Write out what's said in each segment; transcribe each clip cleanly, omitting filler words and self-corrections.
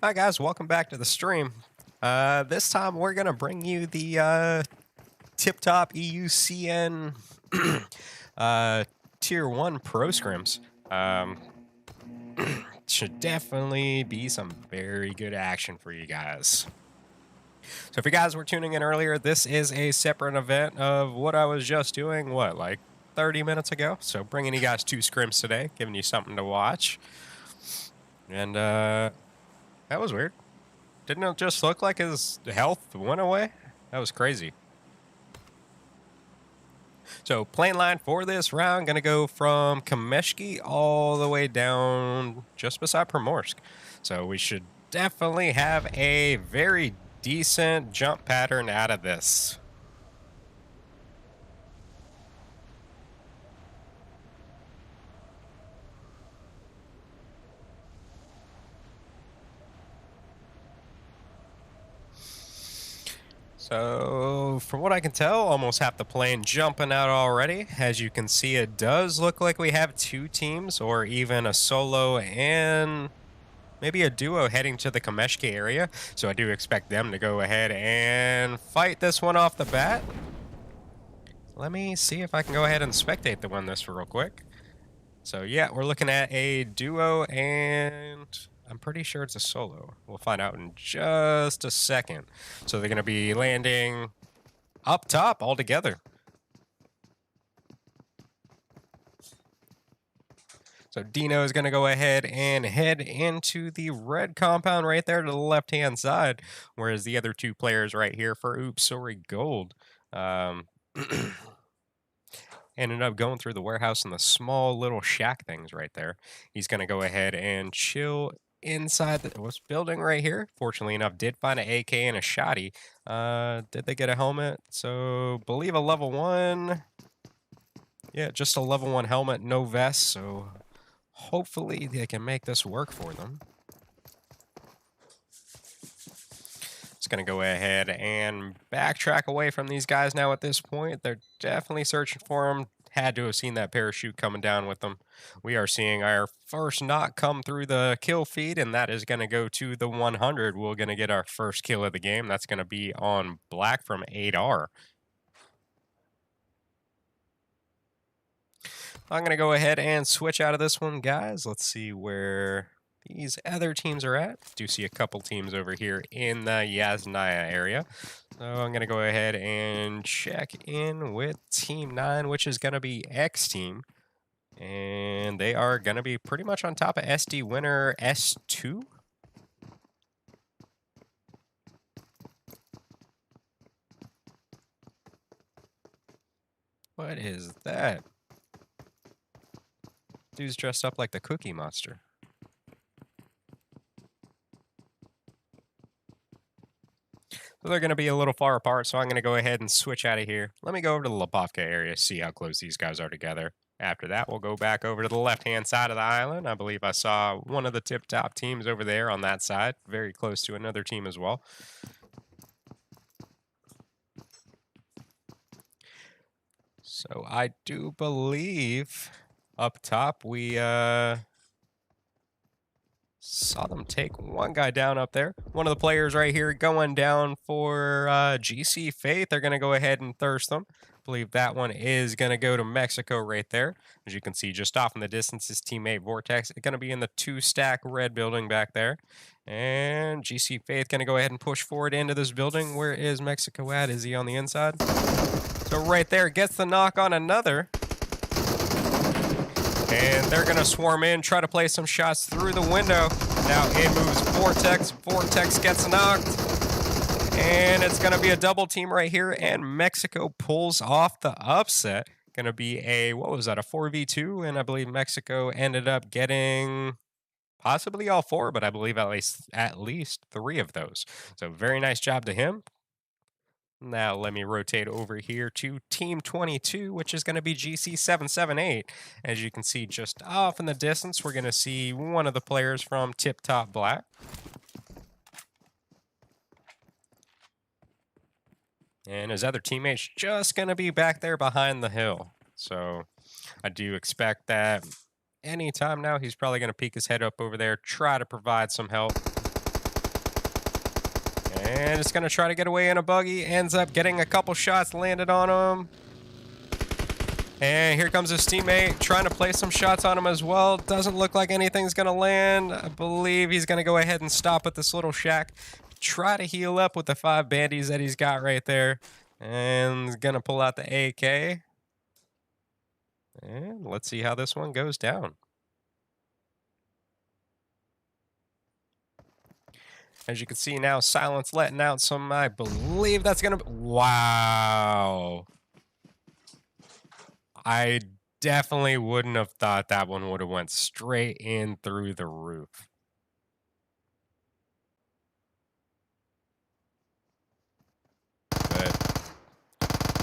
Hi guys, welcome back to the stream. This time we're gonna bring you the Tiptop EUCN Tier 1 Pro Scrims. Should definitely be some very good action for you guys. So if you guys were tuning in earlier, this is a separate event of what I was just doing, like 30 minutes ago. So bringing you guys 2 scrims today, giving you something to watch. And that was weird. Didn't it just look like his health went away? That was crazy. So plane line for this round, gonna go from Kameshki all the way down just beside Primorsk. So we should definitely have a very decent jump pattern out of this. So, from what I can tell, almost half the plane jumping out already. As you can see, it does look like we have 2 teams, or even a solo and maybe a duo heading to the Kameshki area. So I do expect them to go ahead and fight this one off the bat. Let me see if I can go ahead and spectate the one this real quick. So yeah, we're looking at a duo, and I'm pretty sure it's a solo. We'll find out in just a second. So they're going to be landing up top all together. So Dino is going to go ahead and head into the red compound right there to the left-hand side, whereas the other 2 players right here for Oops, Sorry Gold ended up going through the warehouse and the small little shack things right there. He's going to go ahead and chill inside this building right here. Fortunately enough, did find an AK and a shotty. Did they get a helmet? So, believe a level 1. Yeah, just a level 1 helmet, no vest. So, hopefully they can make this work for them. Just going to go ahead and backtrack away from these guys now at this point. They're definitely searching for them. Had to have seen that parachute coming down with them. We are seeing our first knock come through the kill feed, and that is going to go to the 100. We're going to get our first kill of the game. That's going to be on Black from 8R. I'm going to go ahead and switch out of this one, guys. Let's see where these other teams are at. Do see a couple teams over here in the Yasnaya area. So I'm going to go ahead and check in with Team 9, which is going to be X Team. And they are going to be pretty much on top of SD winner S2. What is that? Dude's dressed up like the Cookie Monster. So they're going to be a little far apart, so I'm going to go ahead and switch out of here. Let me go over to the Lepovka area, see how close these guys are together. After that, we'll go back over to the left-hand side of the island. I believe I saw one of the Tiptop teams over there on that side, very close to another team as well. So I do believe up top we saw them take one guy down up there. One of the players right here going down for GC Faith. They're going to go ahead and thirst them. I believe that one is going to go to Mexico right there. As you can see, just off in the distance, his teammate Vortex is going to be in the 2-stack red building back there. And GC Faith going to go ahead and push forward into this building. Where is Mexico at? Is he on the inside? So right there, gets the knock on another. And they're going to swarm in, try to play some shots through the window. Now in moves Vortex. Vortex gets knocked. And it's going to be a double team right here. And Mexico pulls off the upset. Going to be a, what was that, a 4v2? And I believe Mexico ended up getting possibly all 4, but I believe at least 3 of those. So very nice job to him. Now let me rotate over here to Team 22, which is going to be GC778. As you can see just off in the distance, we're going to see one of the players from Tiptop Black. And his other teammate's just going to be back there behind the hill. So I do expect that anytime now he's probably going to peek his head up over there, try to provide some help. And it's going to try to get away in a buggy. Ends up getting a couple shots landed on him. And here comes his teammate trying to place some shots on him as well. Doesn't look like anything's going to land. I believe he's going to go ahead and stop at this little shack. Try to heal up with the 5 bandies that he's got right there. And he's going to pull out the AK. And let's see how this one goes down. As you can see now, Silence letting out some, I believe that's going to be... Wow. I definitely wouldn't have thought that one would have went straight in through the roof. But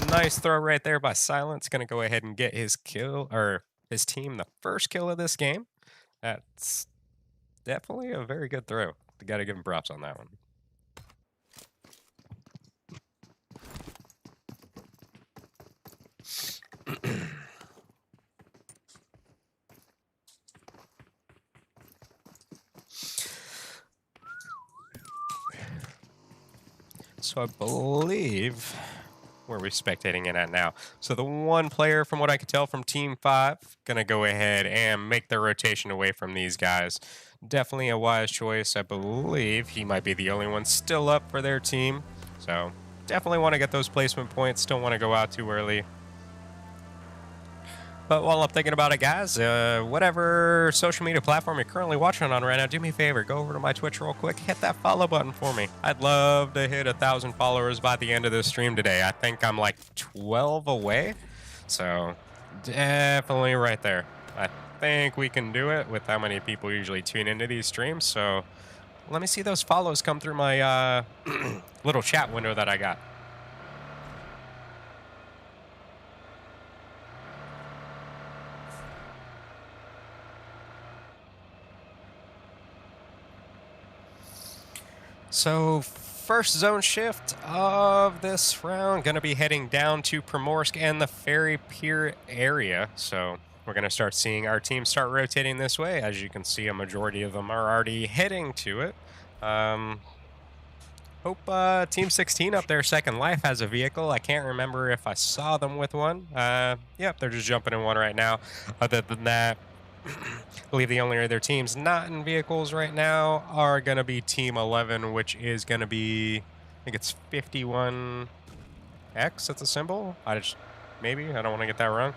nice throw right there by Silence. Going to go ahead and get his kill, or his team, the first kill of this game. That's definitely a very good throw. Got to give him props on that one. So I believe, where are we spectating it at now? So the one player, from what I could tell from Team 5, going to go ahead and make the rotation away from these guys. Definitely a wise choice. I believe he might be the only one still up for their team. So definitely want to get those placement points. Don't want to go out too early. But while I'm thinking about it, guys, whatever social media platform you're currently watching on right now, do me a favor, go over to my Twitch real quick, hit that follow button for me. I'd love to hit 1,000 followers by the end of this stream today. I think I'm like 12 away, so definitely right there. I think we can do it with how many people usually tune into these streams, so let me see those follows come through my little chat window that I got. So first zone shift of this round, going to be heading down to Primorsk and the Ferry Pier area. So we're going to start seeing our team start rotating this way. As you can see, a majority of them are already heading to it. Hope Team 16 up there, Second Life, has a vehicle. I can't remember if I saw them with one. Yep, they're just jumping in one right now. Other than that, I believe the only other teams not in vehicles right now are going to be Team 11, which is going to be, I think it's 51X, that's a symbol. Maybe, I don't want to get that wrong.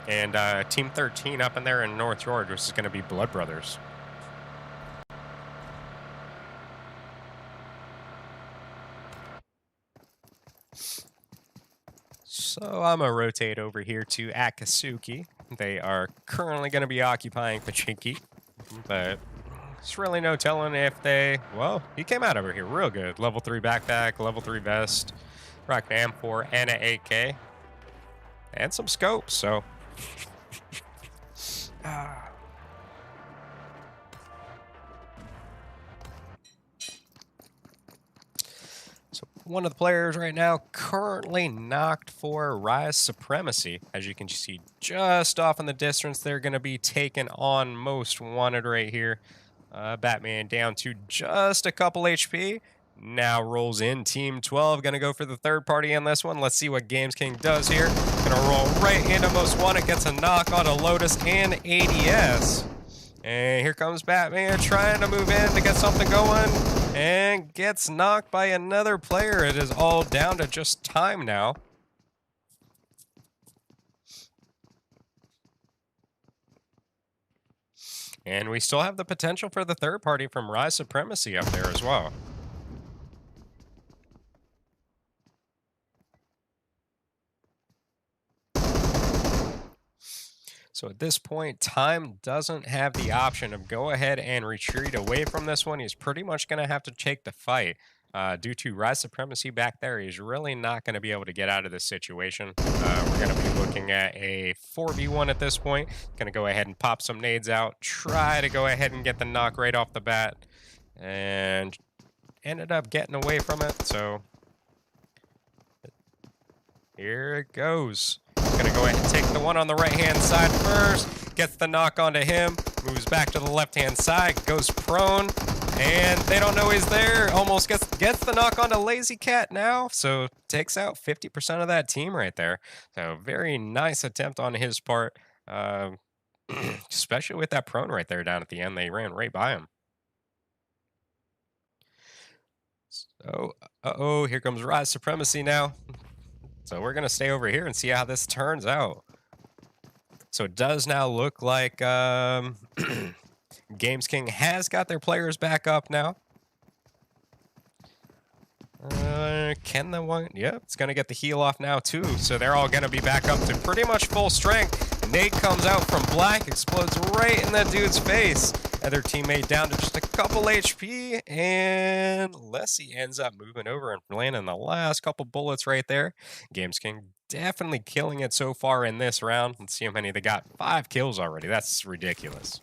And Team 13 up in there in North George, which is going to be Blood Brothers. So I'm going to rotate over here to Akatsuki. They are currently going to be occupying Pachinki, but there's really no telling if they... Well, he came out over here real good. Level 3 backpack, level 3 vest, rock an M4 and an AK, and some scopes, so... So one of the players right now currently knocked for Rise Supremacy. As you can see just off in the distance, they're going to be taken on Most Wanted right here. Batman down to just a couple HP. Now rolls in Team 12. Going to go for the third party on this one. Let's see what Games King does here. Going to roll right into Most Wanted. Gets a knock on a Lotus and ADS. And here comes Batman trying to move in to get something going. And gets knocked by another player. It is all down to just time now. And we still have the potential for the third party from Rise Supremacy up there as well. So at this point, Time doesn't have the option of go ahead and retreat away from this one. He's pretty much going to have to take the fight. Due to Rise Supremacy back there, he's really not going to be able to get out of this situation. We're going to be looking at a 4v1 at this point. Going to go ahead and pop some nades out. Try to go ahead and get the knock right off the bat. And ended up getting away from it, so... Here it goes. Gonna go ahead and take the one on the right-hand side first. Gets the knock onto him. Moves back to the left-hand side. Goes prone. And they don't know he's there. Almost gets the knock onto Lazy Cat now. So takes out 50% of that team right there. So very nice attempt on his part. Especially with that prone right there down at the end. They ran right by him. So, uh-oh, here comes Rise Supremacy now. So we're going to stay over here and see how this turns out. So it does now look like Games King has got their players back up now. Can the one? Yep, it's going to get the heal off now too. So they're all going to be back up to pretty much full strength. Nate comes out from black, explodes right in that dude's face. Other teammate down to just a couple HP, and Lessie ends up moving over and landing the last couple bullets right there. Games King definitely killing it so far in this round. Let's see how many they got. 5 kills already. That's ridiculous.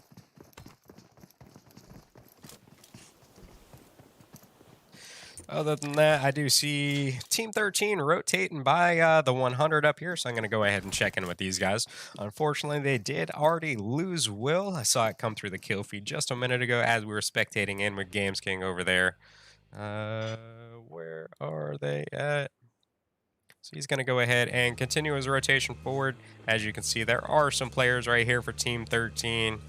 Other than that, I do see Team 13 rotating by the 100 up here, so I'm going to go ahead and check in with these guys. Unfortunately, they did already lose Will. I saw it come through the kill feed just a minute ago as we were spectating in with Games King over there. Where are they at? So he's going to go ahead and continue his rotation forward. As you can see, there are some players right here for Team 13.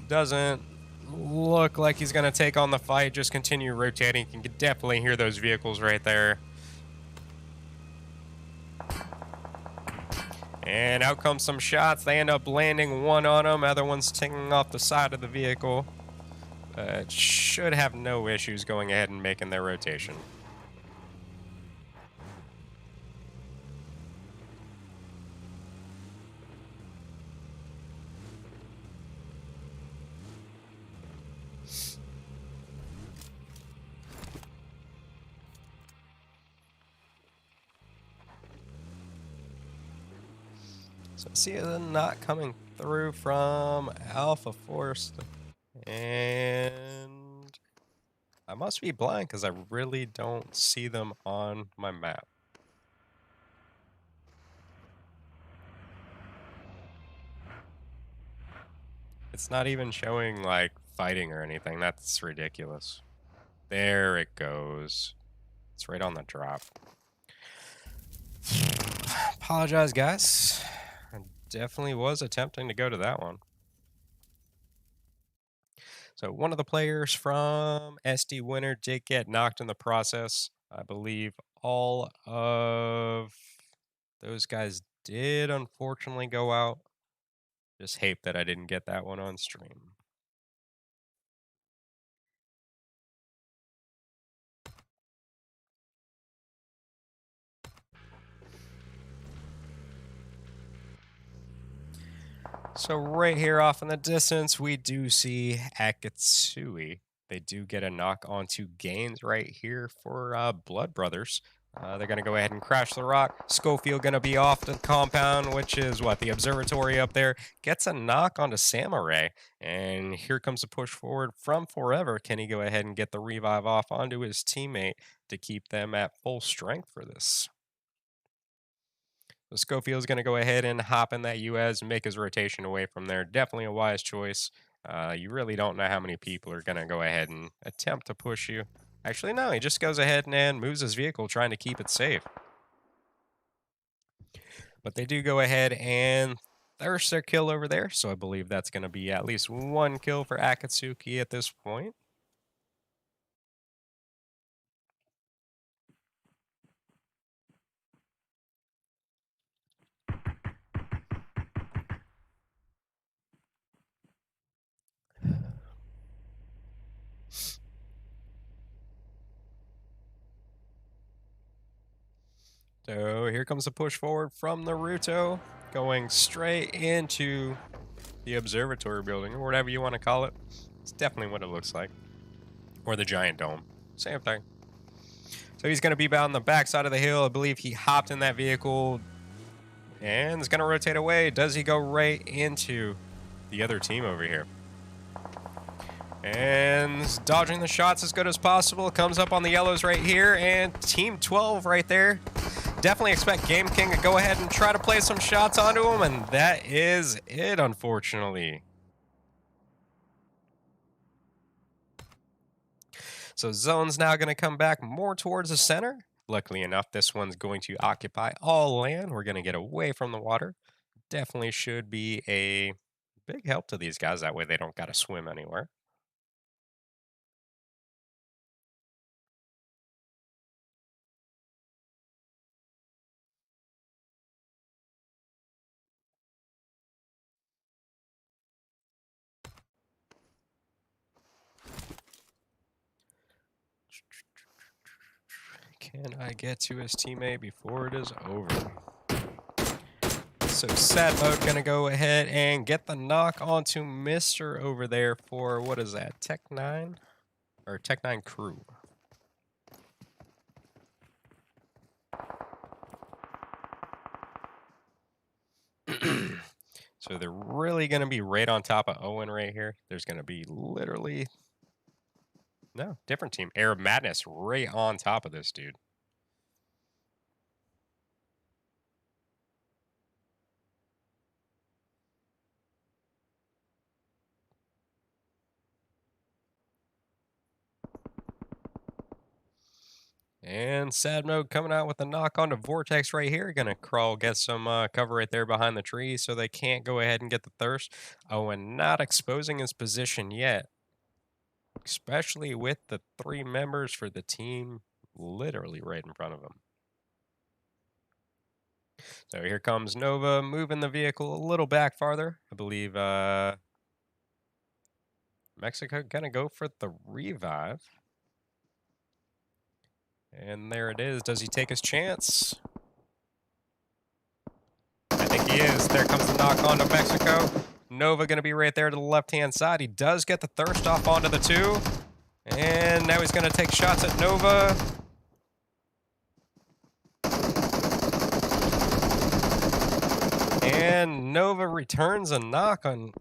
Doesn't look like he's going to take on the fight. Just continue rotating. You can definitely hear those vehicles right there. And out comes some shots. They end up landing one on him. Other one's tingling off the side of the vehicle. Should have no issues going ahead and making their rotation. So see it not coming through from Alpha Force. And I must be blind because I really don't see them on my map. It's not even showing like fighting or anything. That's ridiculous. There it goes. It's right on the drop. Apologize, guys. I definitely was attempting to go to that one. So one of the players from SD Winter did get knocked in the process. I believe all of those guys did unfortunately go out. Just hate that I didn't get that one on stream. So right here off in the distance, we do see Akatsuki. They do get a knock onto Gaines right here for Blood Brothers. They're going to go ahead and crash the rock. Schofield going to be off the compound, which is what, the observatory up there. Gets a knock onto Samurai. And here comes a push forward from Forever. Can he go ahead and get the revive off onto his teammate to keep them at full strength for this? So Schofield's going to go ahead and hop in that US and make his rotation away from there. Definitely a wise choice. You really don't know how many people are going to go ahead and attempt to push you. Actually, no, he just goes ahead and moves his vehicle, trying to keep it safe. But they do go ahead and thirst their kill over there, so I believe that's going to be at least 1 kill for Akatsuki at this point. So here comes the push forward from Naruto, going straight into the observatory building, or whatever you want to call it. It's definitely what it looks like. Or the giant dome. Same thing. So he's going to be on the back side of the hill. I believe he hopped in that vehicle and is going to rotate away. Does he go right into the other team over here? And dodging the shots as good as possible. Comes up on the yellows right here. And Team 12 right there. Definitely expect Game King to go ahead and try to play some shots onto him. And that is it, unfortunately. So zone's now going to come back more towards the center. Luckily enough, this one's going to occupy all land. We're going to get away from the water. Definitely should be a big help to these guys. That way they don't got to swim anywhere. Can I get to his teammate before it is over? So sad mode gonna go ahead and get the knock onto Mr. over there for, what is that, Tech 9? Or Tech 9 crew. So they're really gonna be right on top of Owen right here. There's gonna be literally, no, different team. Arab Madness right on top of this dude. And Sad Mode coming out with a knock onto Vortex right here. Gonna crawl, get some cover right there behind the tree so they can't go ahead and get the thirst. Oh, and not exposing his position yet. Especially with the 3 members for the team literally right in front of him. So here comes Nova, moving the vehicle a little back farther. I believe Mexico gonna go for the revive. And there it is. Does he take his chance? I think he is. There comes the knock onto Mexico. Nova going to be right there to the left-hand side. He does get the thirst off onto the 2. And now he's going to take shots at Nova. And Nova returns a knock on him.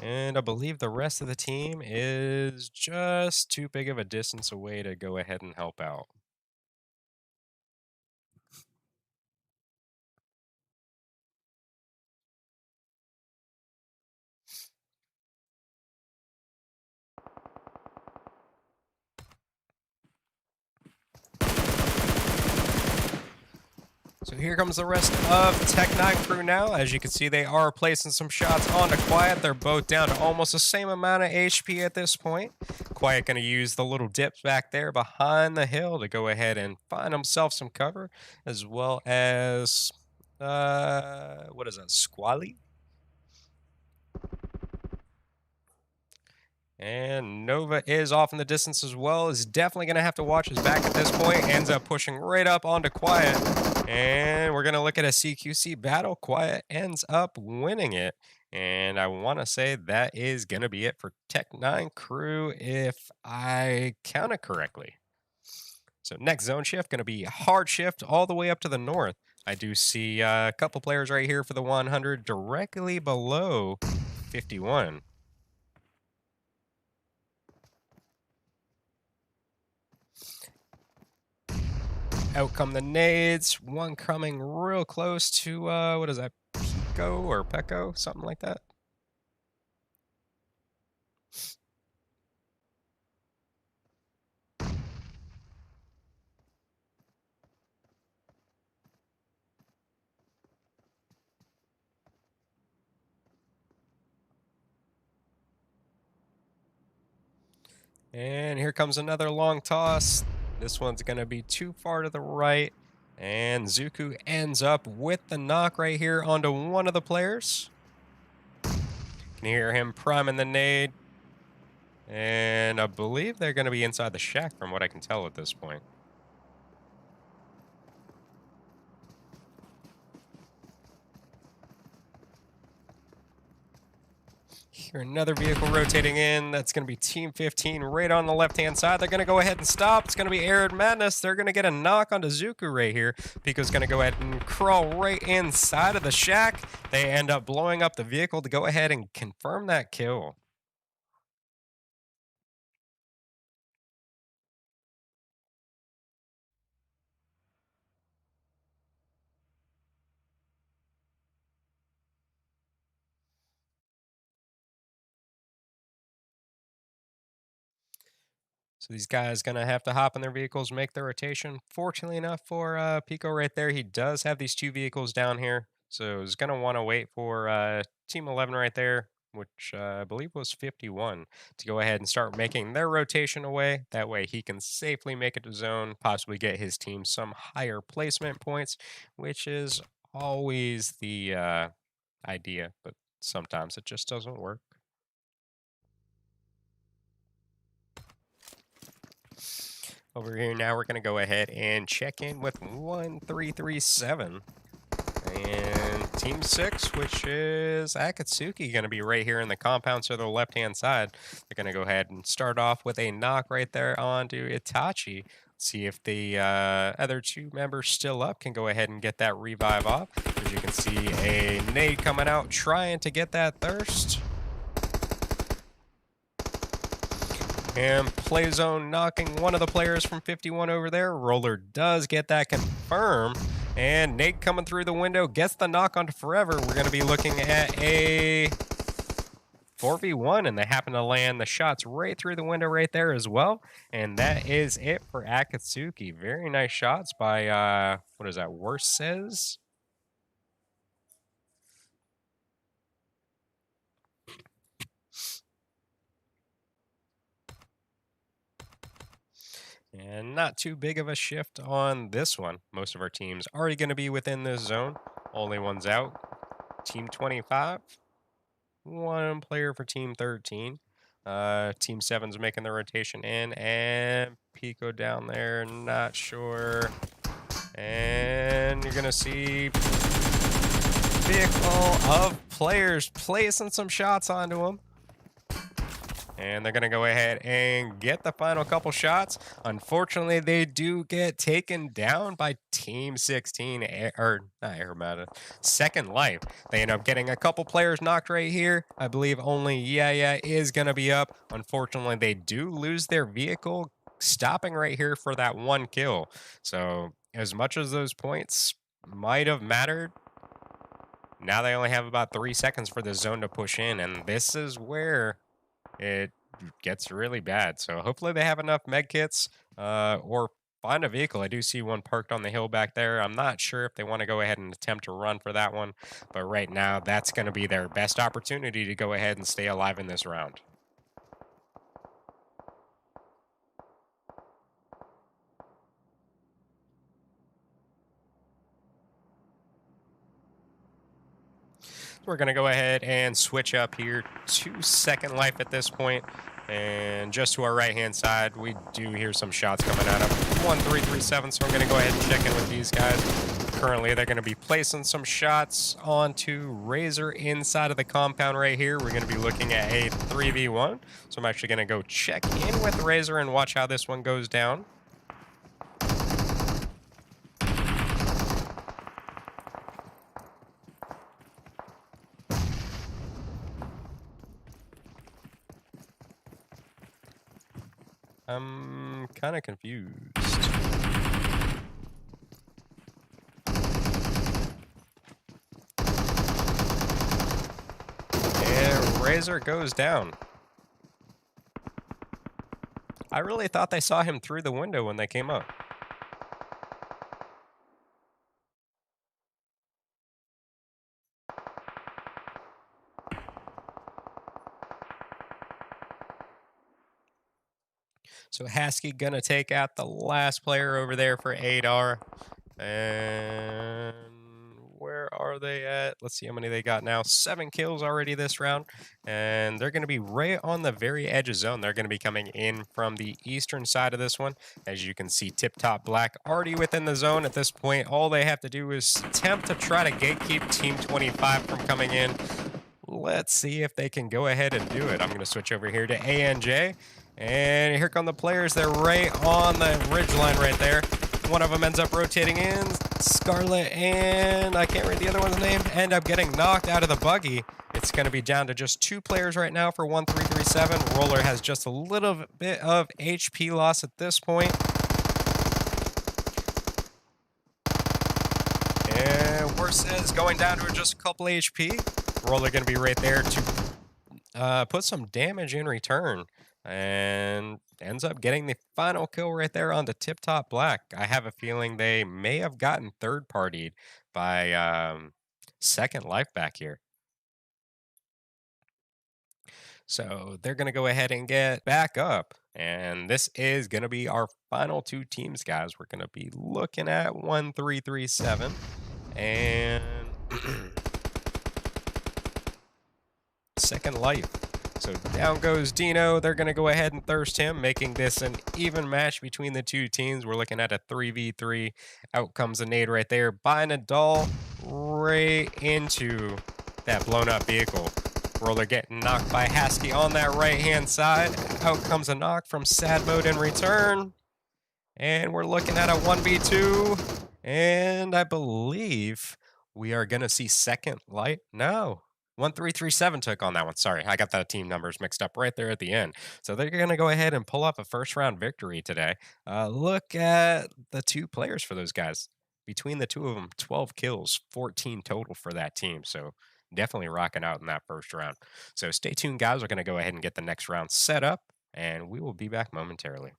And I believe the rest of the team is just too big of a distance away to go ahead and help out. So here comes the rest of Tech 9 crew now. As you can see, they are placing some shots onto Quiet. They're both down to almost the same amount of HP at this point. Quiet going to use the little dips back there behind the hill to go ahead and find himself some cover, as well as, what is that, Squally? And Nova is off in the distance as well. Is definitely going to have to watch his back at this point. Ends up pushing right up onto Quiet. And we're going to look at a CQC battle. Quiet ends up winning it. And I want to say that is going to be it for Tech 9 crew if I count it correctly. So next zone shift, going to be hard shift all the way up to the north. I do see a couple players right here for the 100 directly below 51. Out come the nades. One coming real close to, what is that, Pico or Pecco? Something like that. And here comes another long toss. This one's going to be too far to the right. And Zuku ends up with the knock right here onto one of the players. Can hear him priming the nade. And I believe they're going to be inside the shack from what I can tell at this point. Here, another vehicle rotating in. That's going to be Team 15 right on the left-hand side. They're going to go ahead and stop. It's going to be Arab Madness. They're going to get a knock onto Zuku right here. Pico's going to go ahead and crawl right inside of the shack. They end up blowing up the vehicle to go ahead and confirm that kill. So these guys going to have to hop in their vehicles, make their rotation. Fortunately enough for Pico right there, he does have these 2 vehicles down here. So he's going to want to wait for Team 11 right there, which I believe was 51, to go ahead and start making their rotation away. That way he can safely make it to zone, possibly get his team some higher placement points, which is always the idea, but sometimes it just doesn't work. Over here now, we're going to go ahead and check in with 1337. And Team 6, which is Akatsuki, going to be right here in the compound to the left-hand side. They're going to go ahead and start off with a knock right there onto Itachi. See if the other 2 members still up can go ahead and get that revive off. As you can see, a nade coming out, trying to get that thirst. And play zone knocking one of the players from 51 over there. Roller does get that confirmed. And Nate coming through the window gets the knock onto Forever. We're going to be looking at a 4v1, and they happen to land the shots right through the window right there as well. And that is it for Akatsuki. Very nice shots by, what is that, Worst Says? And not too big of a shift on this one. Most of our teams already going to be within this zone. Only one's out. Team 25. 1 player for Team 13. Team 7's making the rotation in. And Pico down there, not sure. And you're going to see vehicle of players placing some shots onto him. And they're going to go ahead and get the final couple shots. Unfortunately, they do get taken down by Team 16, or not Armada, Second Life. They end up getting a couple players knocked right here. I believe only Yeah is going to be up. Unfortunately, they do lose their vehicle, stopping right here for that 1 kill. So as much as those points might have mattered, now they only have about 3 seconds for the zone to push in. And this is where it gets really bad. So hopefully they have enough med kits or find a vehicle. I do see one parked on the hill back there. I'm not sure if they want to go ahead and attempt to run for that one, but right now that's going to be their best opportunity to go ahead and stay alive in this round. We're going to go ahead and switch up here to Second Life at this point. And just to our right-hand side, we do hear some shots coming out of 1337, so I'm going to go ahead and check in with these guys. Currently, they're going to be placing some shots onto Razor inside of the compound right here. We're going to be looking at a 3v1. So I'm actually going to go check in with Razor and watch how this one goes down. I'm kind of confused. And Razor goes down. I really thought they saw him through the window when they came up. So Haskey gonna take out the last player over there for Adar. And where are they at? Let's see how many they got now. 7 kills already this round. And they're going to be right on the very edge of zone. They're going to be coming in from the eastern side of this one. As you can see, Tiptop Black already within the zone at this point. All they have to do is attempt to try to gatekeep Team 25 from coming in. Let's see if they can go ahead and do it. I'm going to switch over here to ANJ. And here come the players. They're right on the ridge line right there. One of them ends up rotating in. Scarlet and I can't read the other one's name. End up getting knocked out of the buggy. It's going to be down to just 2 players right now for 1337. Roller has just a little bit of HP loss at this point. And Worse is going down to just a couple HP. Roller going to be right there to Put some damage in return and ends up getting the final kill right there on the Tiptop Black. I have a feeling they may have gotten third partied by Second Life back here. So they're going to go ahead and get back up. And this is going to be our final two teams, guys. We're going to be looking at 1337 and Second Life. So down goes Dino. They're going to go ahead and thirst him, making this an even match between the two teams. We're looking at a 3v3. Out comes a nade right there by Nadal right into that blown up vehicle. Roller getting knocked by Haskey on that right-hand side. Out comes a knock from Sad Mode in return. And we're looking at a 1v2. And I believe we are going to see Second Light. No. 1337 took on that one. Sorry, I got the team numbers mixed up right there at the end. So they're going to go ahead and pull up a first round victory today. Look at the two players for those guys. Between the two of them, 12 kills, 14 total for that team. So definitely rocking out in that first round. So stay tuned, guys. We're going to go ahead and get the next round set up, and we will be back momentarily.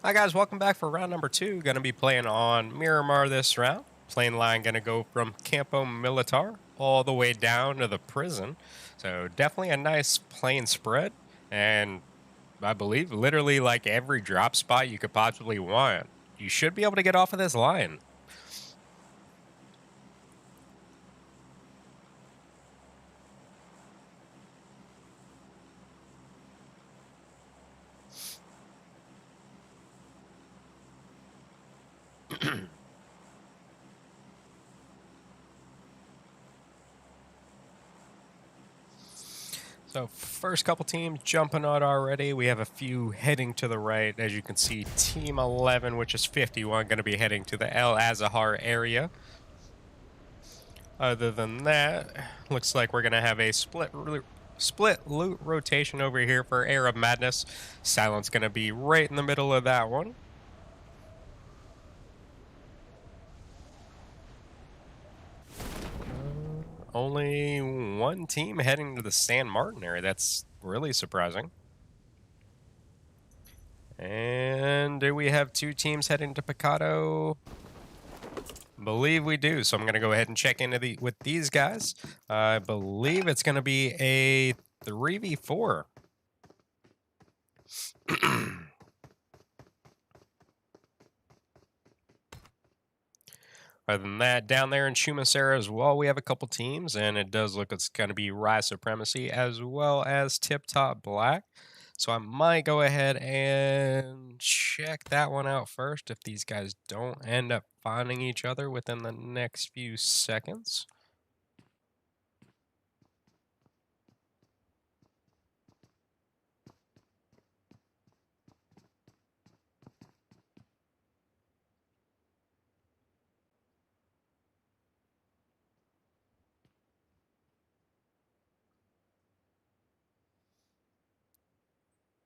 Hi guys, welcome back for round number 2. Going to be playing on Miramar this round. Plane line going to go from Campo Militar all the way down to the prison. So definitely a nice plane spread. And I believe literally like every drop spot you could possibly want. You should be able to get off of this line. So first couple teams jumping out already. We have a few heading to the right. As you can see, Team 11, which is 51, going to be heading to the El Azahar area. Other than that, looks like we're going to have a split loot rotation over here for Arab Madness. Silent's going to be right in the middle of that one. Only one team heading to the San Martin area. That's really surprising. And do we have 2 teams heading to Picado? Believe we do. So I'm going to go ahead and check into with these guys. I believe it's going to be a 3v4. Other than that, down there in Shumasera as well, we have a couple teams, and it does look it's going to be Rise Supremacy as well as Tiptop Black. So I might go ahead and check that one out first if these guys don't end up finding each other within the next few seconds.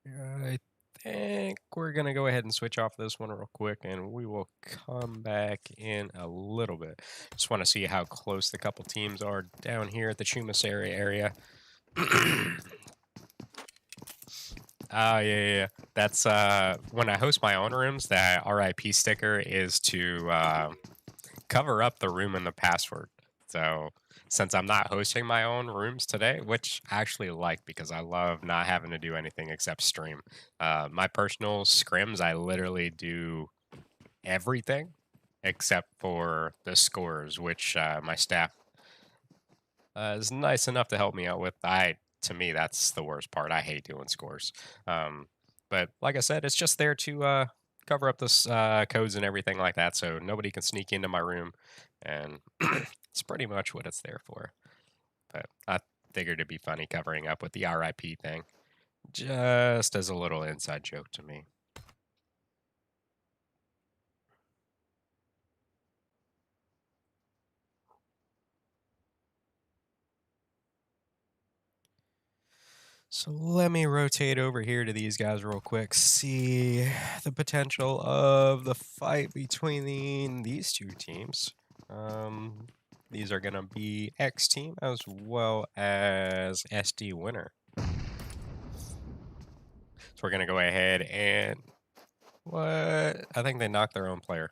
I think we're going to go ahead and switch off this one real quick, and we will come back in a little bit. Just want to see how close the couple teams are down here at the Chumasari area. Oh, yeah. That's when I host my own rooms, that RIP sticker is to cover up the room and the password. So since I'm not hosting my own rooms today, which I actually like because I love not having to do anything except stream. My personal scrims, I literally do everything except for the scores, which my staff is nice enough to help me out with. To me, that's the worst part. I hate doing scores. But like I said, it's just there to cover up the codes and everything like that, so nobody can sneak into my room, and it's pretty much what it's there for. But I figured it'd be funny covering up with the RIP thing, just as a little inside joke to me. So let me rotate over here to these guys real quick, see the potential of the fight between these 2 teams. These are going to be X team as well as SD winner. So we're going to go ahead and... What? I think they knocked their own player.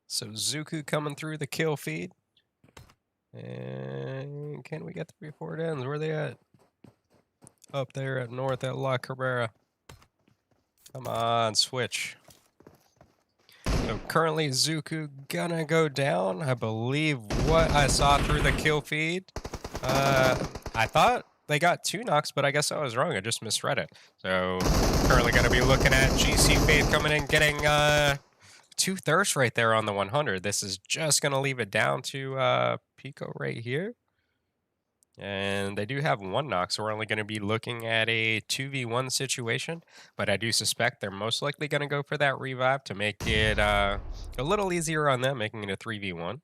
So Zuku coming through the kill feed. And can we get the report ends? Where are they at? Up there at north at La Cabrera. Come on, switch. So currently Zuku gonna go down. I believe what I saw through the kill feed. I thought they got 2 knocks, but I guess I was wrong. I just misread it. So currently gonna be looking at GC Faith coming in, getting 2 thirsts right there on the 100. This is just gonna leave it down to Pico right here. And they do have 1 knock, so we're only going to be looking at a 2v1 situation. But I do suspect they're most likely going to go for that revive to make it a little easier on them, making it a 3v1.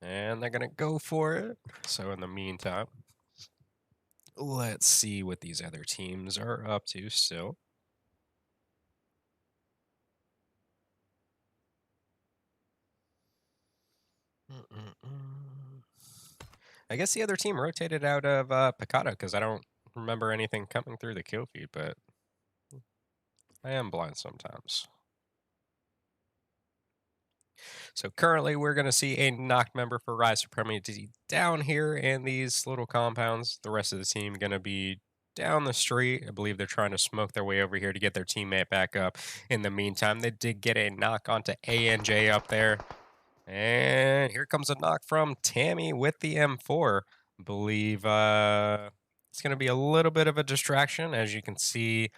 And they're going to go for it. So in the meantime, let's see what these other teams are up to still. I guess the other team rotated out of Picado because I don't remember anything coming through the kill feed, but I am blind sometimes. So currently we're going to see a knocked member for Rise Supremacy down here in these little compounds. The rest of the team going to be down the street. I believe they're trying to smoke their way over here to get their teammate back up. In the meantime, they did get a knock onto ANJ up there. And here comes a knock from Tammy with the M4. I believe it's going to be a little bit of a distraction. As you can see,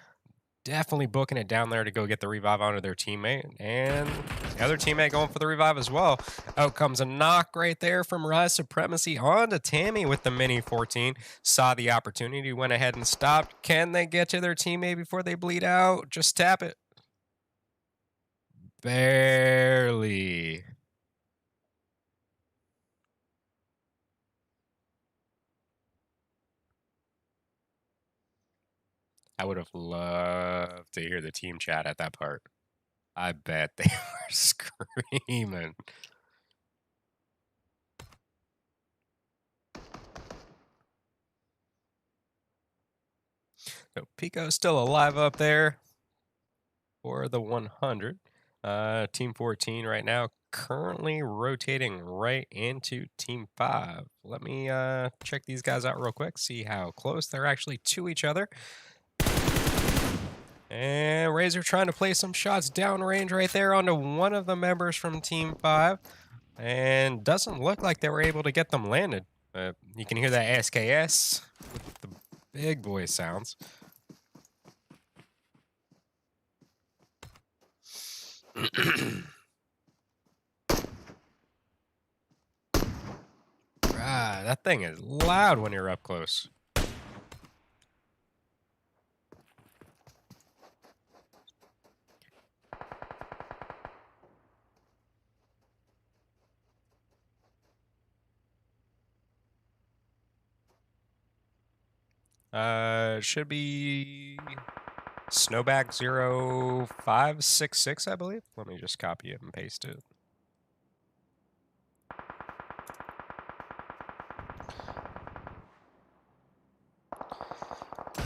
definitely booking it down there to go get the revive onto their teammate. And the other teammate going for the revive as well. Out comes a knock right there from Rise Supremacy onto Tammy with the Mini 14. Saw the opportunity, went ahead and stopped. Can they get to their teammate before they bleed out? Just tap it. Barely. I would have loved to hear the team chat at that part. I bet they were screaming. So Pico's still alive up there for the 100. Team 14 right now currently rotating right into Team 5. Let me check these guys out real quick, see how close they're actually to each other. And Razor trying to play some shots downrange right there onto one of the members from Team 5. And doesn't look like they were able to get them landed. You can hear that SKS with the big boy sounds. That thing is loud when you're up close. Should be SnowBack 0566, I believe. Let me just copy it and paste it.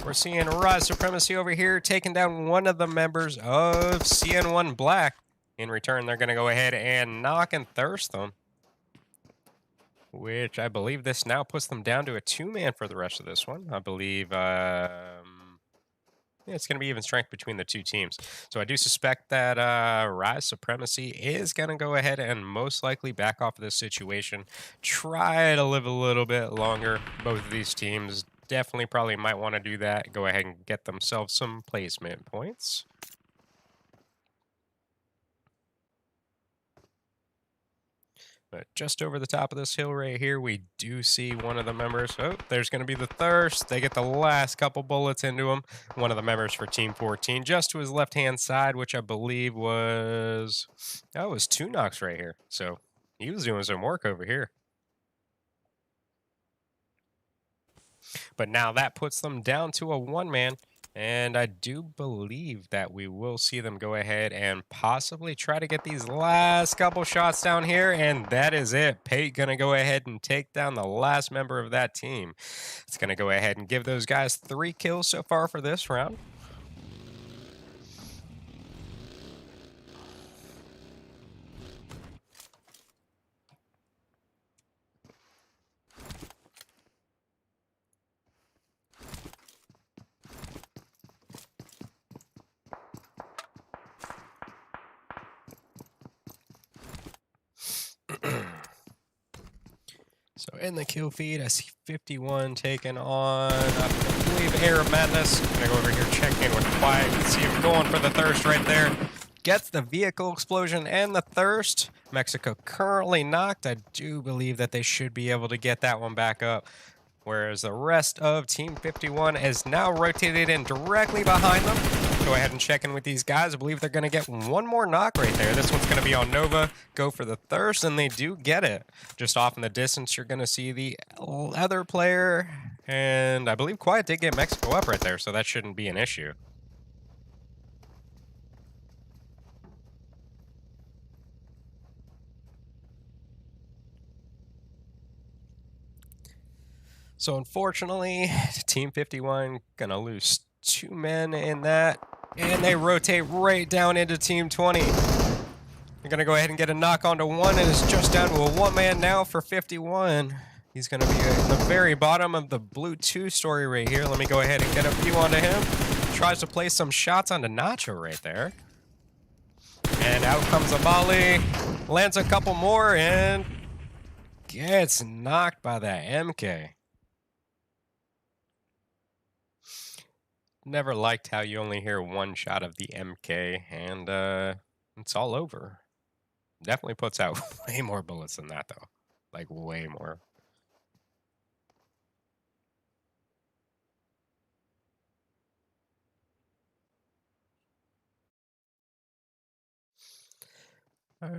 We're seeing Rise Supremacy over here taking down one of the members of CN1 Black. In return, they're going to go ahead and knock and thirst them, which I believe this now puts them down to a 2-man for the rest of this one. I believe it's going to be even strength between the two teams. So I do suspect that Rise Supremacy is going to go ahead and most likely back off of this situation. Try to live a little bit longer. Both of these teams definitely probably might want to do that. Go ahead and get themselves some placement points. But just over the top of this hill right here, we do see one of the members. Oh, there's going to be the thirst. They get the last couple bullets into him. One of the members for Team 14 just to his left-hand side, which I believe was... That was 2 knocks right here. So he was doing some work over here. But now that puts them down to a 1-man. And I do believe that we will see them go ahead and possibly try to get these last couple shots down here. And that is it. Pate going to go ahead and take down the last member of that team. It's going to go ahead and give those guys 3 kills so far for this round. So in the kill feed, I see 51 taken on, I believe, Air of Madness. I'm gonna go over here, check in with Quiet, and see him going for the thirst right there. Gets the vehicle explosion and the thirst. Mexico currently knocked. I do believe that they should be able to get that one back up. Whereas the rest of Team 51 is now rotated in directly behind them. go ahead and check in with these guys. I believe they're going to get one more knock right there. This one's going to be on Nova. Go for the thirst, and they do get it. Just off in the distance, you're going to see the other player. And I believe Quiet did get Mexico up right there, so that shouldn't be an issue. So unfortunately, Team 51 going to lose 2 men in that. And they rotate right down into Team 20. They're going to go ahead and get a knock onto one, and it's just down to a 1-man now for 51. He's going to be at the very bottom of the blue 2 story right here. Let me go ahead and get a few onto him. Tries to place some shots onto Nacho right there. And out comes a volley. Lands a couple more and gets knocked by that MK. Never liked how you only hear one shot of the MK, and it's all over. Definitely puts out way more bullets than that, though. Like, way more.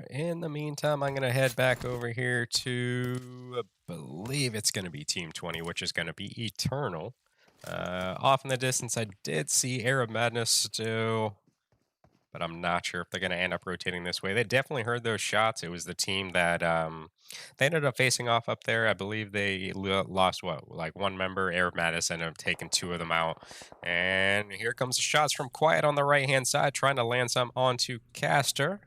In the meantime, I'm going to head back over here to, I believe it's going to be Team 20, which is going to be Eternal. Off in the distance, I did see Arab Madness still, but I'm not sure if they're going to end up rotating this way. They definitely heard those shots. It was the team that they ended up facing off up there. I believe they lost, what, like 1 member. Arab Madness ended up taking 2 of them out. And here comes the shots from Quiet on the right-hand side, trying to land some onto Caster.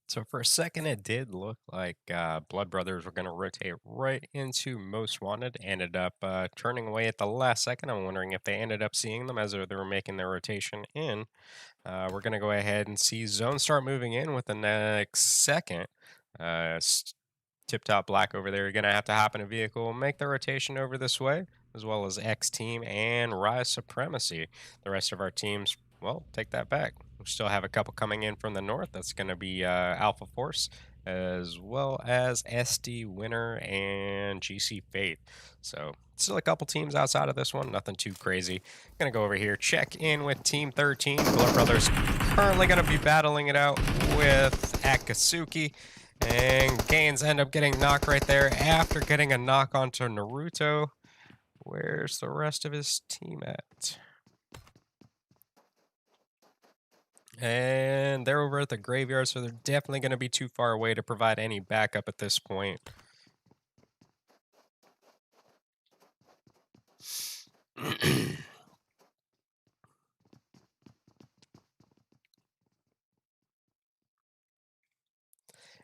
So for a second, it did look like Blood Brothers were going to rotate right into Most Wanted. Ended up turning away at the last second. I'm wondering if they ended up seeing them as they were making their rotation in. We're going to go ahead and see Zone start moving in with the next second. Tiptop Black over there, you're going to have to hop in a vehicle, make the rotation over this way, as well as X Team and Rise Supremacy. The rest of our teams, well, take that back. We still have a couple coming in from the north. That's going to be Alpha Force, as well as SD Winner and GC Faith. So still a couple teams outside of this one, nothing too crazy. Gonna go over here, check in with Team 13. Blood Brothers currently gonna be battling it out with Akatsuki. And Gaines end up getting knocked right there after getting a knock onto Naruto. Where's the rest of his team at? And they're over at the graveyard, so they're definitely going to be too far away to provide any backup at this point.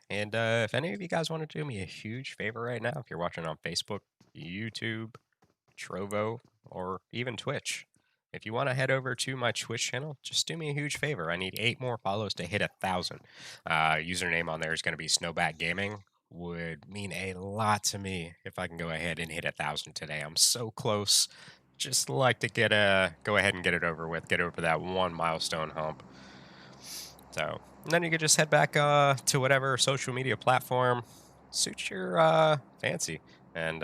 And if any of you guys want to do me a huge favor right now, if you're watching on Facebook, YouTube, Trovo, or even Twitch, if you want to head over to my Twitch channel, just do me a huge favor. I need 8 more follows to hit 1,000. Username on there is going to be SnowBack Gaming. Would mean a lot to me if I can go ahead and hit 1,000 today. I'm so close. Just like to go ahead and get it over with. Get over that 1 milestone hump. So, and then you could just head back to whatever social media platform suits your fancy. And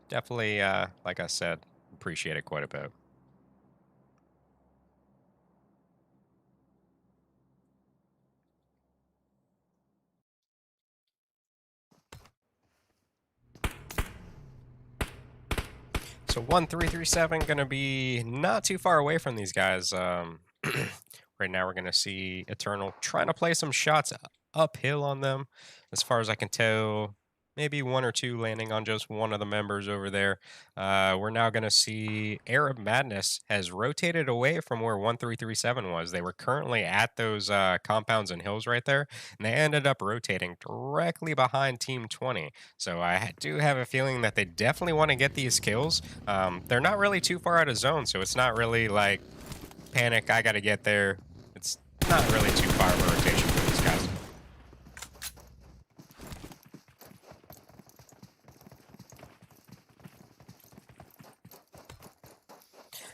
definitely, like I said, appreciate it quite a bit. So 1337 going to be not too far away from these guys. Right now we're going to see Eternal trying to play some shots uphill on them. As far as I can tell, maybe one or two landing on just one of the members over there. We're now going to see Arab Madness has rotated away from where 1337 was. They were currently at those compounds and hills right there, and they ended up rotating directly behind Team 20. So I do have a feeling that they definitely want to get these kills. They're not really too far out of zone, so it's not really like panic, I got to get there. It's not really too far of a rotation for these guys.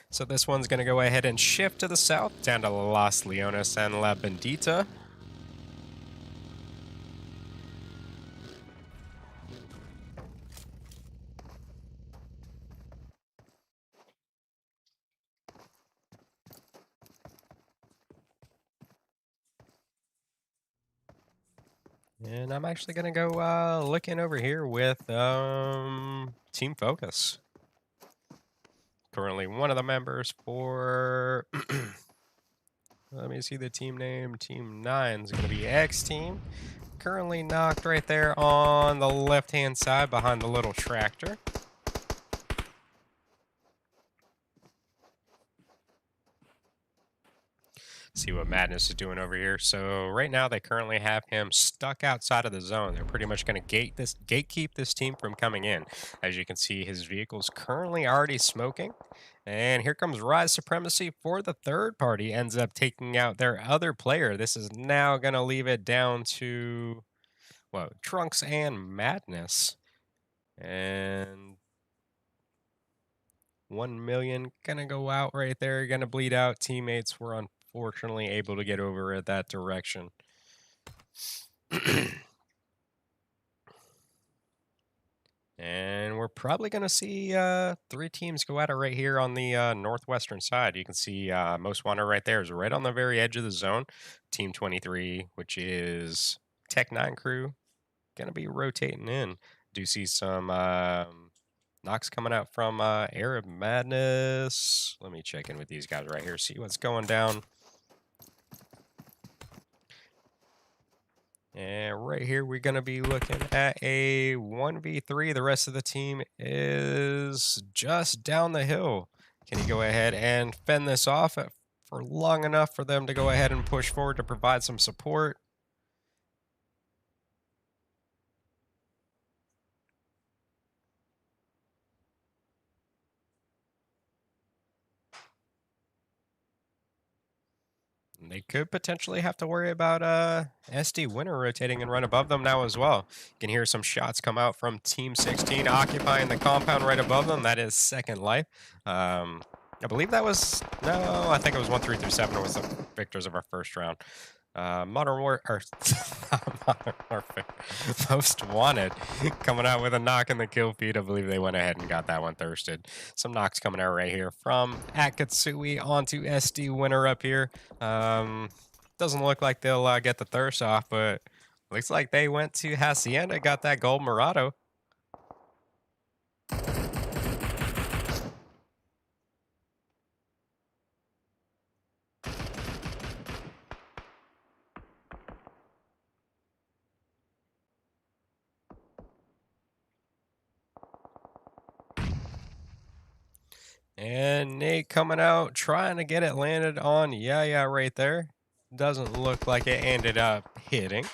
So this one's going to go ahead and shift to the south, down to Las Leones and La Bendita. And I'm actually going to go looking over here with Team Focus. Currently one of the members for... Let me see the team name. Team 9 is going to be X Team. Currently knocked right there on the left-hand side behind the little tractor. See what Madness is doing over here. So right now they currently have him stuck outside of the zone. They're pretty much going to gatekeep this team from coming in. As you can see, his vehicle's currently already smoking. And here comes Rise Supremacy for the third party. Ends up taking out their other player. This is now going to leave it down to, well, Trunks and Madness. And 1 million gonna go out right there, gonna bleed out. Teammates were unfortunately able to get over at that direction. And we're probably going to see 3 teams go at it right here on the northwestern side. You can see Most Wanted right there is right on the very edge of the zone. Team 23, which is Tech 9 crew, going to be rotating in. Do see some knocks coming out from Arab Madness. Let me check in with these guys right here, see what's going down. And right here, we're going to be looking at a 1v3. The rest of the team is just down the hill. Can he go ahead and fend this off for long enough for them to go ahead and push forward to provide some support? They could potentially have to worry about SD Winter rotating and run above them now as well. You can hear some shots come out from Team 16 occupying the compound right above them. That is Second Life. I believe that was, no, I think it was 1337 was the victors of our first round. Modern Warfare, Most Wanted, coming out with a knock in the kill feed. I believe they went ahead and got that one thirsted. Some knocks coming out right here from Akatsui onto SD Winter up here. Doesn't look like they'll get the thirst off, but looks like they went to Hacienda, got that gold Murado. And Nate coming out, trying to get it landed on yeah right there. Doesn't look like it ended up hitting.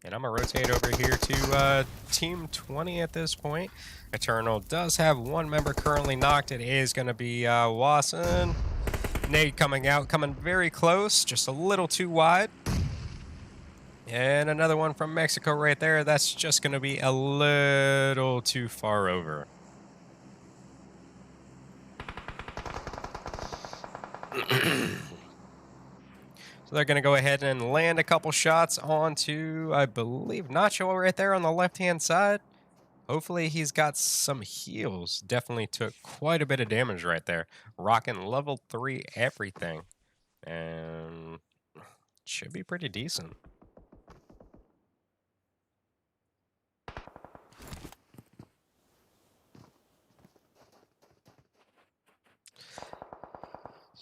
And I'm going to rotate over here to Team 20 at this point. Eternal does have one member currently knocked. It is going to be Wasson. Nate coming out, coming very close, just a little too wide. And another one from Mexico right there. That's just going to be a little too far over. So they're going to go ahead and land a couple shots onto, I believe, Nacho right there on the left-hand side. Hopefully he's got some heals. Definitely took quite a bit of damage right there. Rocking level 3 everything. And should be pretty decent.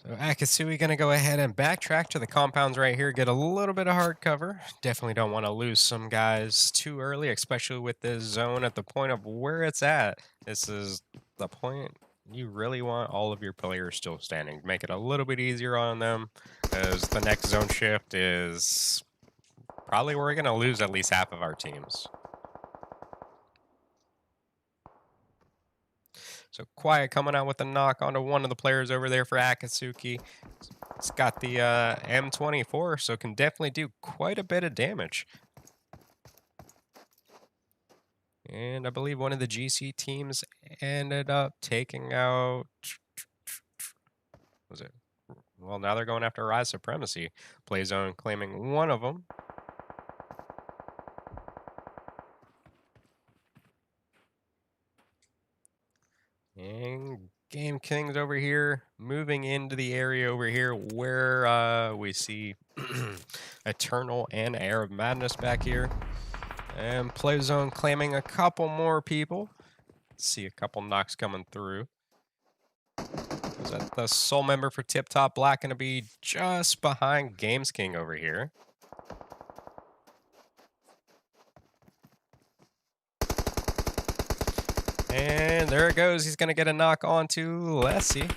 So Akasui gonna go ahead and backtrack to the compounds right here, get a little bit of hard cover. Definitely don't want to lose some guys too early, especially with this zone at the point of where it's at. This is the point you really want all of your players still standing. Make it a little bit easier on them, as the next zone shift is probably where we're gonna lose at least half of our teams. So Quiet coming out with a knock onto one of the players over there for Akatsuki. It's got the M24, so can definitely do quite a bit of damage. And I believe one of the GC teams ended up taking out... Was it? Well, now they're going after Rise Supremacy. Playzone claiming one of them. And Game King's over here, moving into the area over here where we see Eternal and Air of Madness back here. And Playzone claiming a couple more people. See a couple knocks coming through. Is that the sole member for Tiptop Black going to be just behind Games King over here? And there it goes. He's going to get a knock onto Lessie.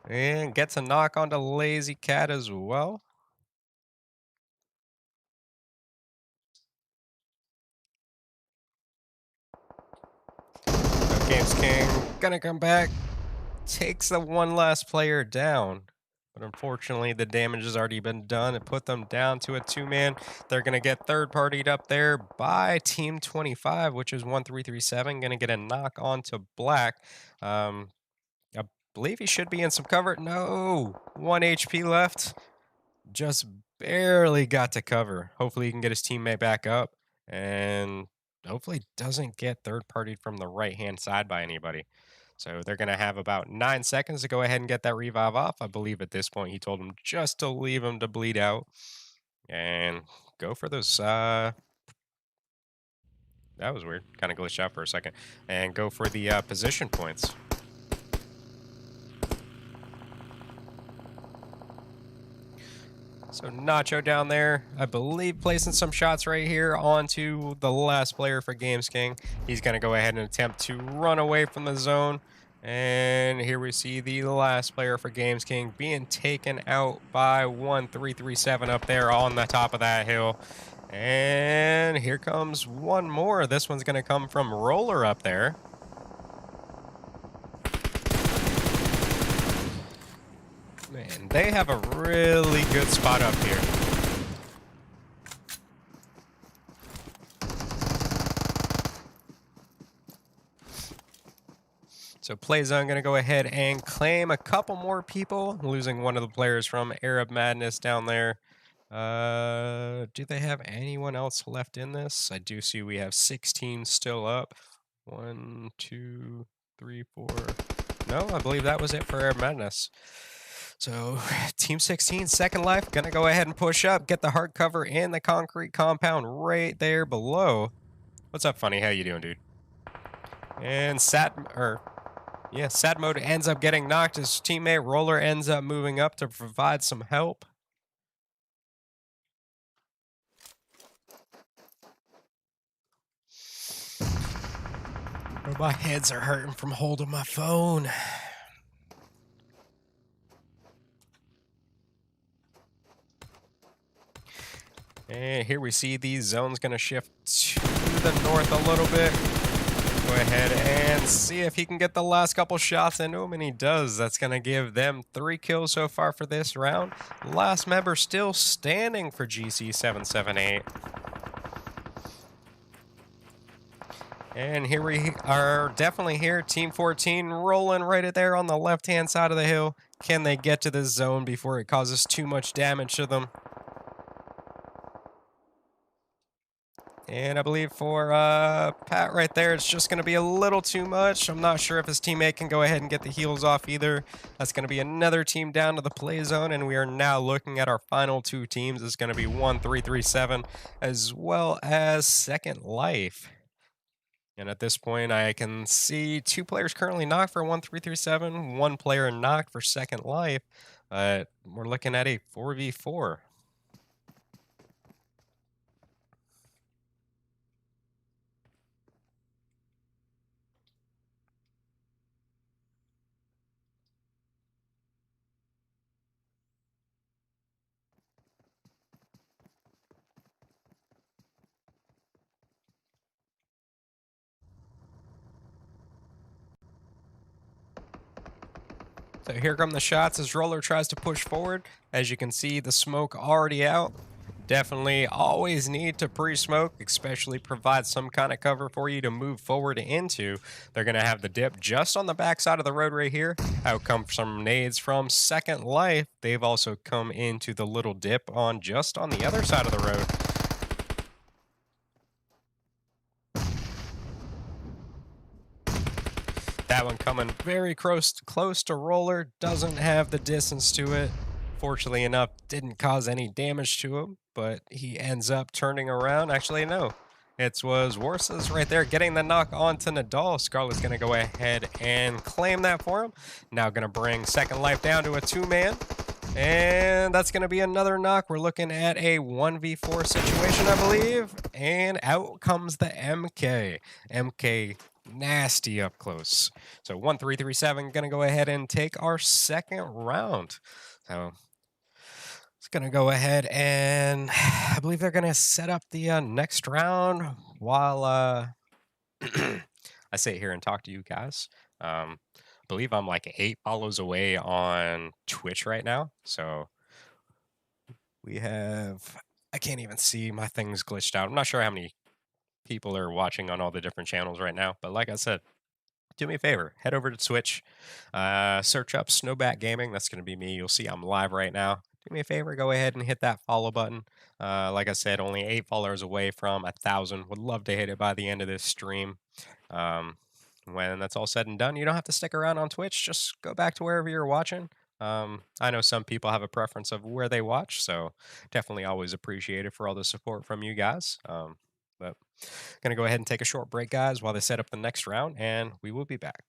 And gets a knock onto Lazy Cat as well. So Games King going to come back. Takes the one last player down. But unfortunately, the damage has already been done. It put them down to a two-man. They're going to get third-partied up there by Team 25, which is 1337. Going to get a knock onto Black. I believe he should be in some cover. No, 1 HP left. Just barely got to cover. Hopefully he can get his teammate back up. And hopefully doesn't get third-partied from the right-hand side by anybody. So they're going to have about 9 seconds to go ahead and get that revive off. I believe at this point he told him just to leave him to bleed out. And go for those... that was weird. Kind of glitched out for a second. And go for the position points. So Nacho down there, I believe, placing some shots right here onto the last player for Games King. He's going to go ahead and attempt to run away from the zone. And here we see the last player for Games King being taken out by 1337 up there on the top of that hill. And here comes one more. This one's going to come from Roller up there. Man, they have a really good spot up here. So Playzone going to go ahead and claim a couple more people, losing one of the players from Arab Madness down there. Do they have anyone else left in this? I do see we have 6 teams still up. 1, 2, 3, 4. No, I believe that was it for Arab Madness. So Team 16, Second Life, going to go ahead and push up, get the hard cover in the concrete compound right there below. What's up, Funny? How you doing, dude? And Sad Mode ends up getting knocked. His teammate Roller ends up moving up to provide some help. Oh, my hands are hurting from holding my phone. And here we see these zones going to shift to the north a little bit. Go ahead and see if he can get the last couple shots into him, and he does. That's going to give them 3 kills so far for this round. Last member still standing for GC778. And here we are, definitely here. Team 14 rolling right there on the left-hand side of the hill. Can they get to this zone before it causes too much damage to them? And I believe for Pat right there, it's just going to be a little too much. I'm not sure if his teammate can go ahead and get the heals off either. That's going to be another team down to the play zone, and we are now looking at our final 2 teams. It's going to be 1337 as well as Second Life. And at this point, I can see 2 players currently knocked for 1337, 1 player knocked for second life. We're looking at a 4v4. So here come the shots as Roller tries to push forward. As you can see, the smoke already out. Definitely always need to pre-smoke, especially provide some kind of cover for you to move forward into. They're going to have the dip just on the back side of the road right here. Out come some nades from Second Life. They've also come into the little dip on just on the other side of the road. That one coming very close to Roller. Doesn't have the distance to it. Fortunately enough, didn't cause any damage to him, but he ends up turning around. Actually, no. It was Warsa's right there getting the knock onto Nadal. Scarlet's going to go ahead and claim that for him. Now going to bring Second Life down to a 2-man. And that's going to be another knock. We're looking at a 1v4 situation, I believe. And out comes the MK. MK nasty up close. So 1337 going to go ahead and take our second round. So it's going to go ahead and I believe they're going to set up the next round while I sit here and talk to you guys. I believe I'm like 8 follows away on Twitch right now. So we have, I can't even see, my thing's glitched out. I'm not sure how many people are watching on all the different channels right now, but like I said, do me a favor, head over to Twitch, search up SnowBack Gaming. That's going to be me. You'll see I'm live right now. Do me a favor, go ahead and hit that follow button. Like I said, only 8 followers away from 1,000. Would love to hit it by the end of this stream. When that's all said and done, you don't have to stick around on Twitch. Just go back to wherever you're watching. I know some people have a preference of where they watch, so definitely always appreciate it for all the support from you guys. But gonna go ahead and take a short break, guys, while they set up the next round, and we will be back.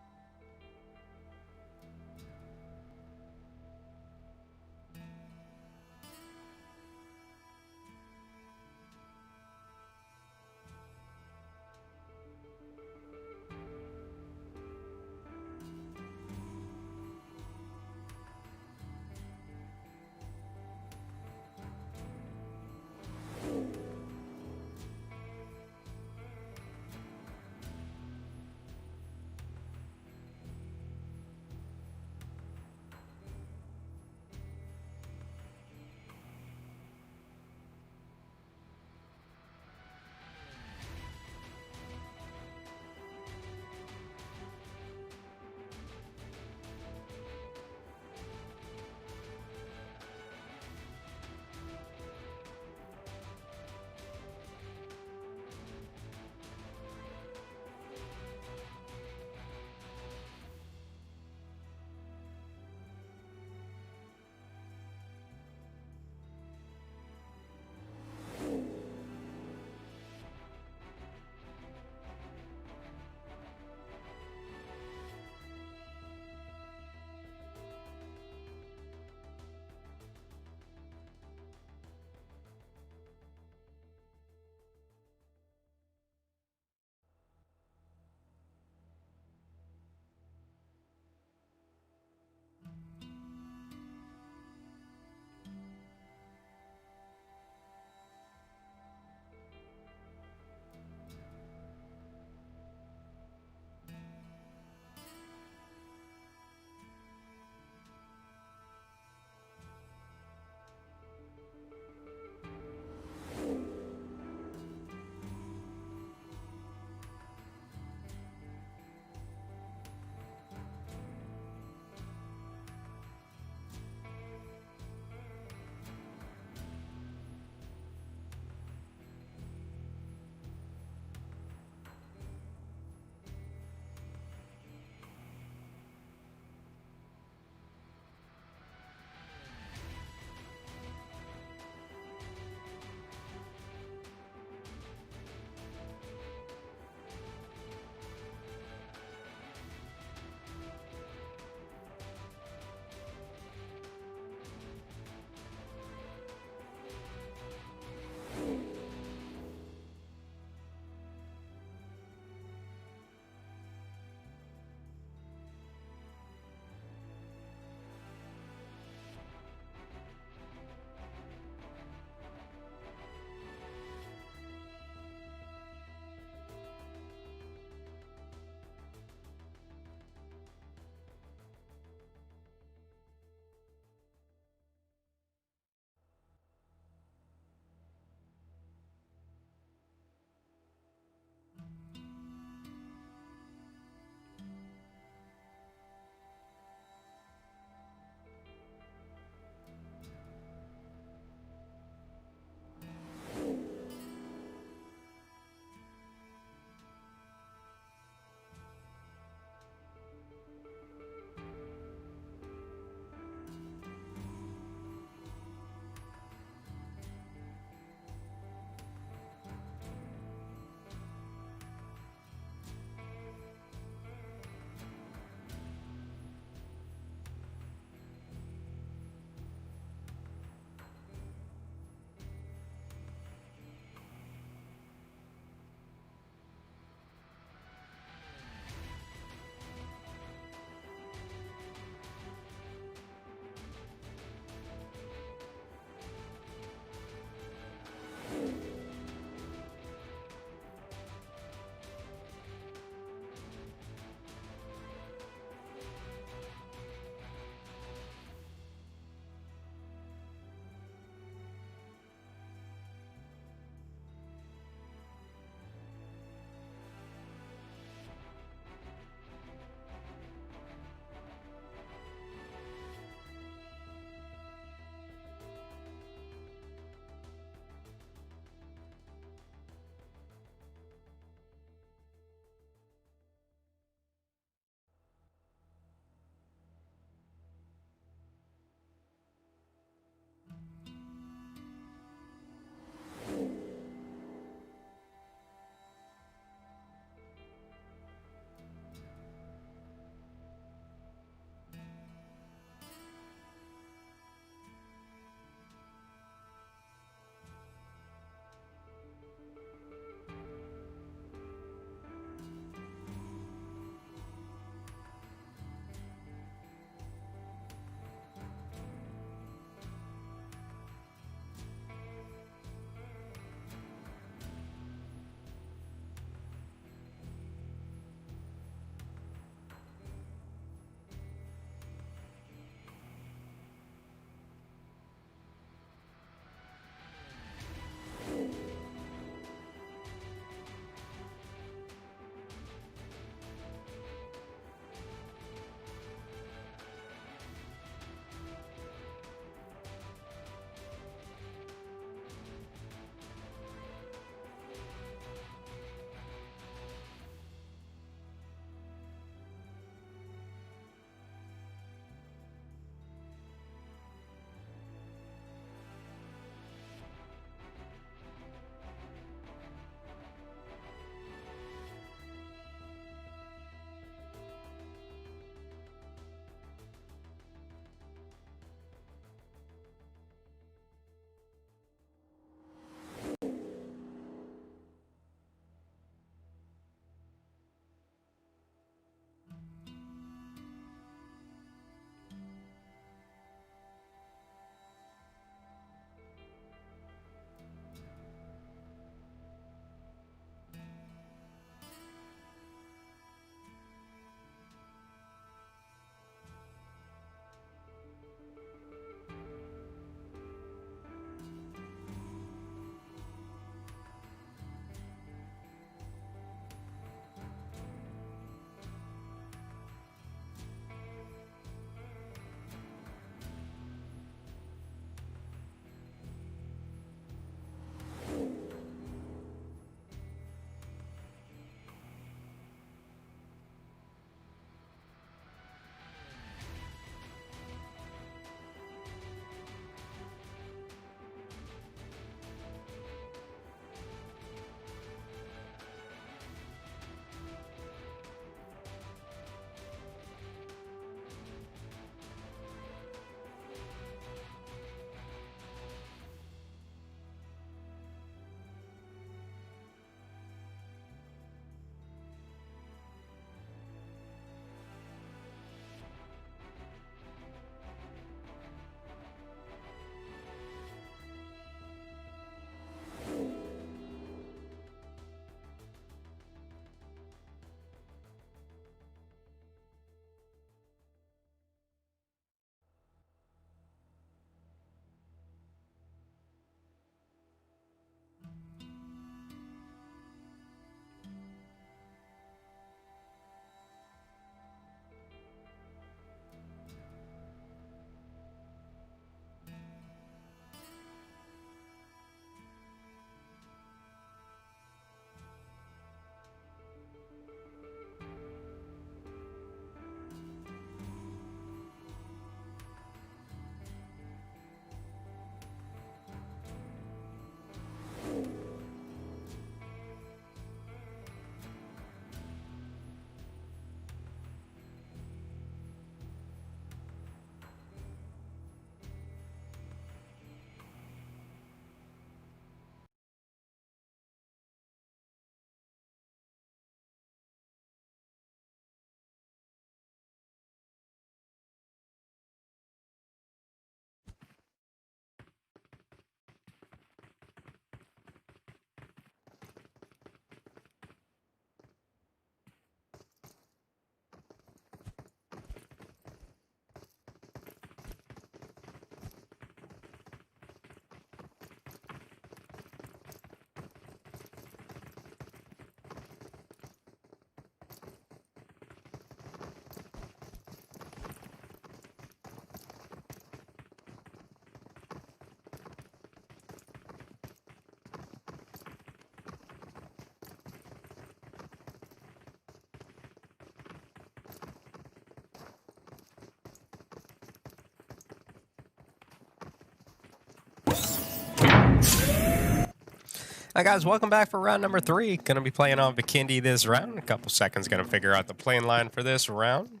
Hi guys, welcome back for round number 3. Gonna be playing on Vikindi this round. In a couple seconds, gonna figure out the playing line for this round.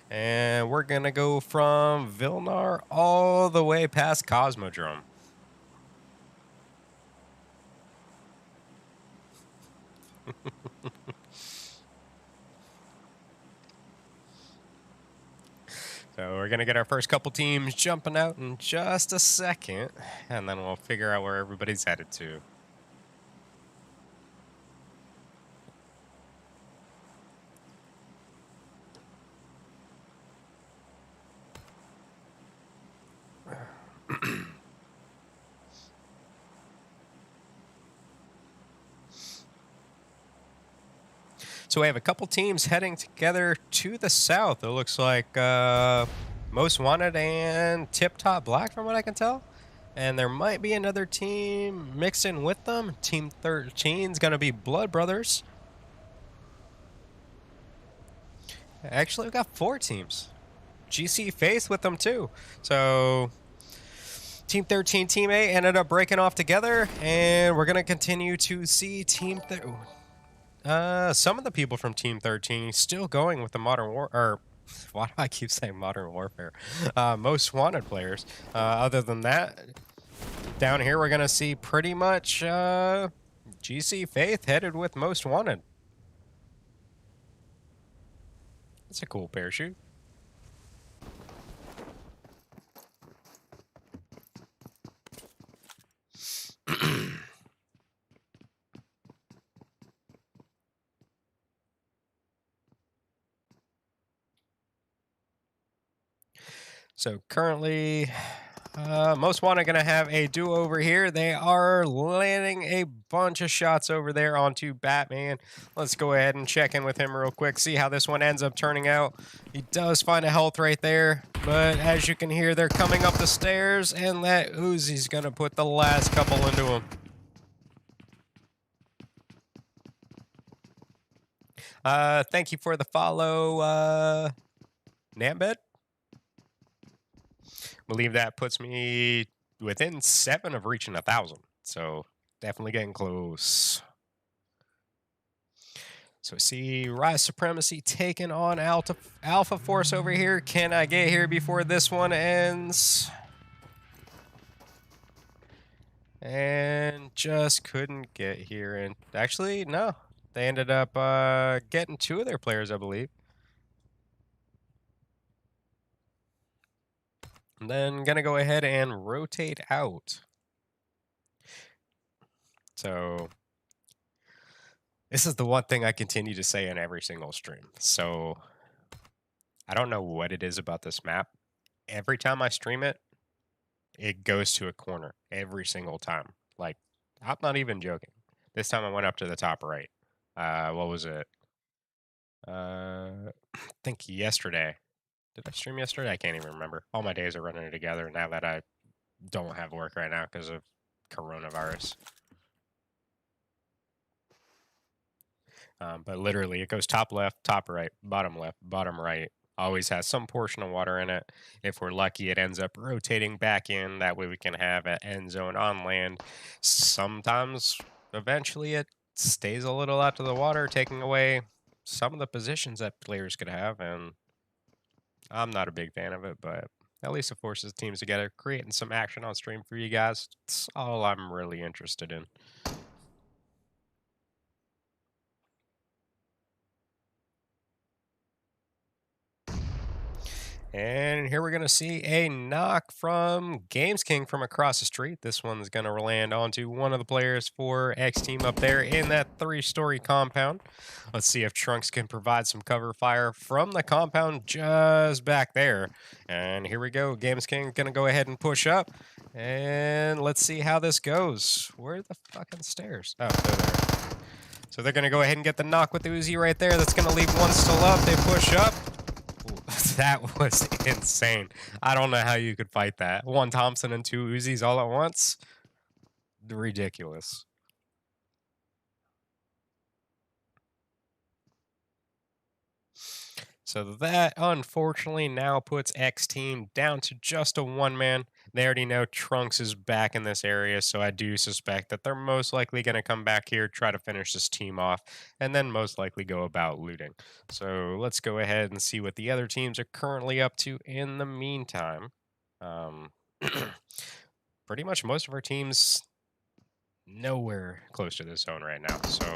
And we're gonna go from Vilnar all the way past Cosmodrome. So we're gonna get our first couple teams jumping out in just a second, and then we'll figure out where everybody's headed to. So we have a couple teams heading together to the south. It looks like Most Wanted and Tiptop Black, from what I can tell. And there might be another team mixed in with them. Team 13 is going to be Blood Brothers. Actually, we've got 4 teams. GC Faith with them too. So Team 13, Team 8 ended up breaking off together. And we're going to continue to see Team... some of the people from Team 13 still going with the Modern War... Or, why do I keep saying Modern Warfare? Most Wanted players. Other than that, down here we're going to see pretty much GC Faith headed with Most Wanted. It's a cool parachute. So currently, Most Wanted going to have a do-over here. They are landing a bunch of shots over there onto Batman. Let's go ahead and check in with him real quick, see how this one ends up turning out. He does find a health right there, but as you can hear, they're coming up the stairs, and that Uzi's going to put the last couple into him. Thank you for the follow, Nambed. Believe that puts me within 7 of reaching 1,000. So definitely getting close. So see Rise Supremacy taking on Alpha Force over here. Can I get here before this one ends? And just couldn't get here. And actually, no. They ended up getting 2 of their players, I believe. And then gonna go ahead and rotate out. So this is the one thing I continue to say in every single stream. So I don't know what it is about this map. Every time I stream it, it goes to a corner every single time. Like, I'm not even joking. This time I went up to the top right. What was it? I think yesterday. Did I stream yesterday? I can't even remember. All my days are running together now that I don't have work right now because of coronavirus. But literally, it goes top left, top right, bottom left, bottom right. Always has some portion of water in it. If we're lucky, it ends up rotating back in. That way we can have an end zone on land. Sometimes, eventually, it stays a little out to the water, taking away some of the positions that players could have. And I'm not a big fan of it, but at least it forces teams together, creating some action on stream for you guys. It's all I'm really interested in. And here we're going to see a knock from Games King from across the street. This one's going to land onto one of the players for X Team up there in that 3-story compound. Let's see if Trunks can provide some cover fire from the compound just back there. And here we go. Games King going to go ahead and push up. And let's see how this goes. Where are the fucking stairs? Oh, they're there. So they're going to go ahead and get the knock with the Uzi right there. That's going to leave one still up. They push up. That was insane. I don't know how you could fight that. 1 Thompson and 2 Uzis all at once. Ridiculous. So that unfortunately now puts X team down to just a one man. They already know Trunks is back in this area, so I do suspect that they're most likely going to come back here, try to finish this team off, and then most likely go about looting. So let's go ahead and see what the other teams are currently up to in the meantime. Um, pretty much most of our teams nowhere close to this zone right now. So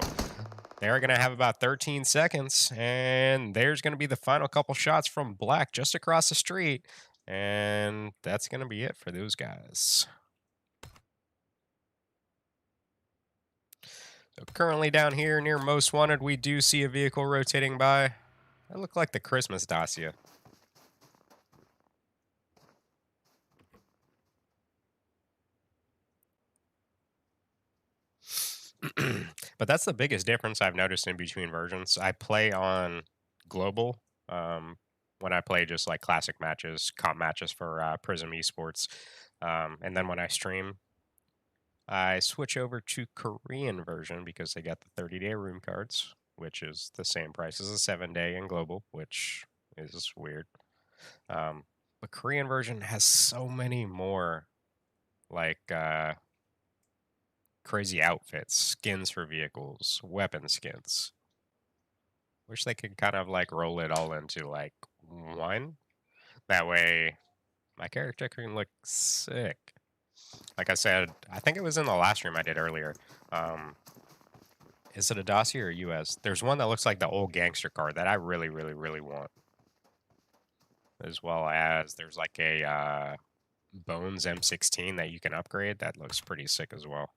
they're going to have about 13 seconds, and there's going to be the final couple shots from Black just across the street, and that's going to be it for those guys. So currently down here near Most Wanted, we do see a vehicle rotating by. That looked like the Christmas Dacia. But that's the biggest difference I've noticed in between versions. I play on global when I play just like classic matches, comp matches for Prism Esports. And then when I stream, I switch over to Korean version because they got the 30-day room cards, which is the same price as a 7-day in global, which is weird. But Korean version has so many more like crazy outfits, skins for vehicles, weapon skins. Wish they could kind of like roll it all into like one. That way my character can look sick. Like I said, I think it was in the last stream I did earlier. Is it a Dacia or US? There's one that looks like the old gangster car that I really, really, really want. As well as there's like a Bones M16 that you can upgrade. That looks pretty sick as well.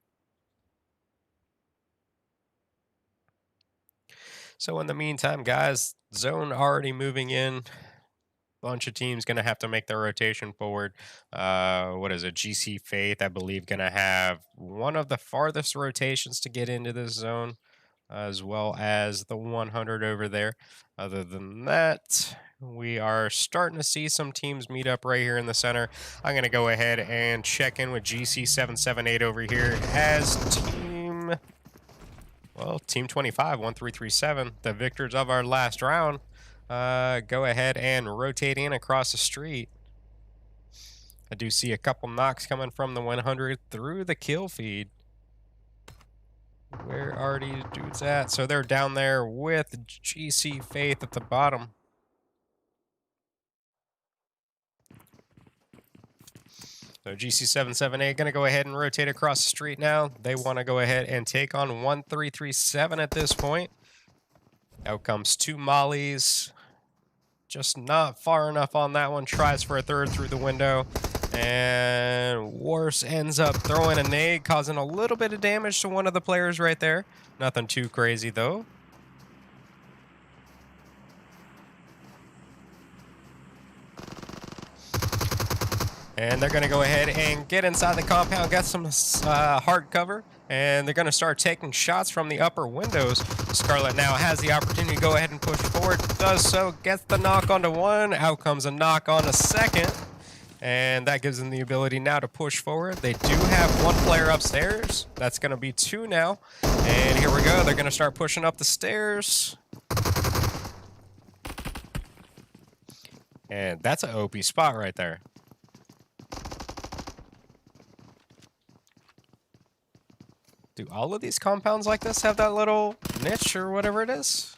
So in the meantime, guys, zone already moving in. Bunch of teams going to have to make their rotation forward. What is it? GC Faith, I believe, going to have one of the farthest rotations to get into this zone, as well as the 100 over there. Other than that, we are starting to see some teams meet up right here in the center. I'm going to go ahead and check in with GC778 over here as team... Well, Team 25, 1337, the victors of our last round, go ahead and rotate in across the street. I do see a couple knocks coming from the 100 through the kill feed. Where are these dudes at? So they're down there with GC Faith at the bottom. So GC778 going to go ahead and rotate across the street now. They want to go ahead and take on 1337 at this point. Out comes two mollies. Just not far enough on that one. Tries for a third through the window. And Wars ends up throwing a nade, causing a little bit of damage to one of the players right there. Nothing too crazy, though. And they're going to go ahead and get inside the compound, get some hard cover, and they're going to start taking shots from the upper windows. Scarlet now has the opportunity to go ahead and push forward. Does so, gets the knock onto one. Out comes a knock on a second. And that gives them the ability now to push forward. They do have one player upstairs. That's going to be two now. And here we go. They're going to start pushing up the stairs. And that's an OP spot right there. Do all of these compounds like this have that little niche or whatever it is?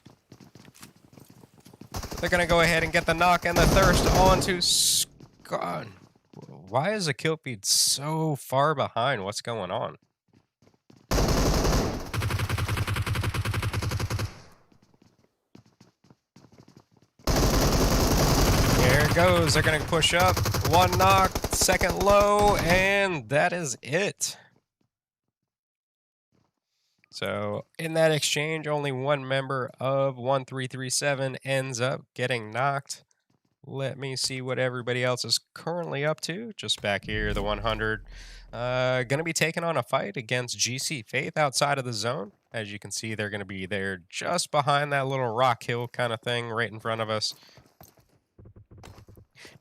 They're going to go ahead and get the knock and the thirst onto Scott. Why is the kill feed so far behind? What's going on? There it goes. They're going to push up. One knock, second low, and that is it. So in that exchange, only one member of 1337 ends up getting knocked. Let me see what everybody else is currently up to. Just back here, the 100. Going to be taking on a fight against GC Faith outside of the zone. As you can see, they're going to be there just behind that little rock hill kind of thing right in front of us.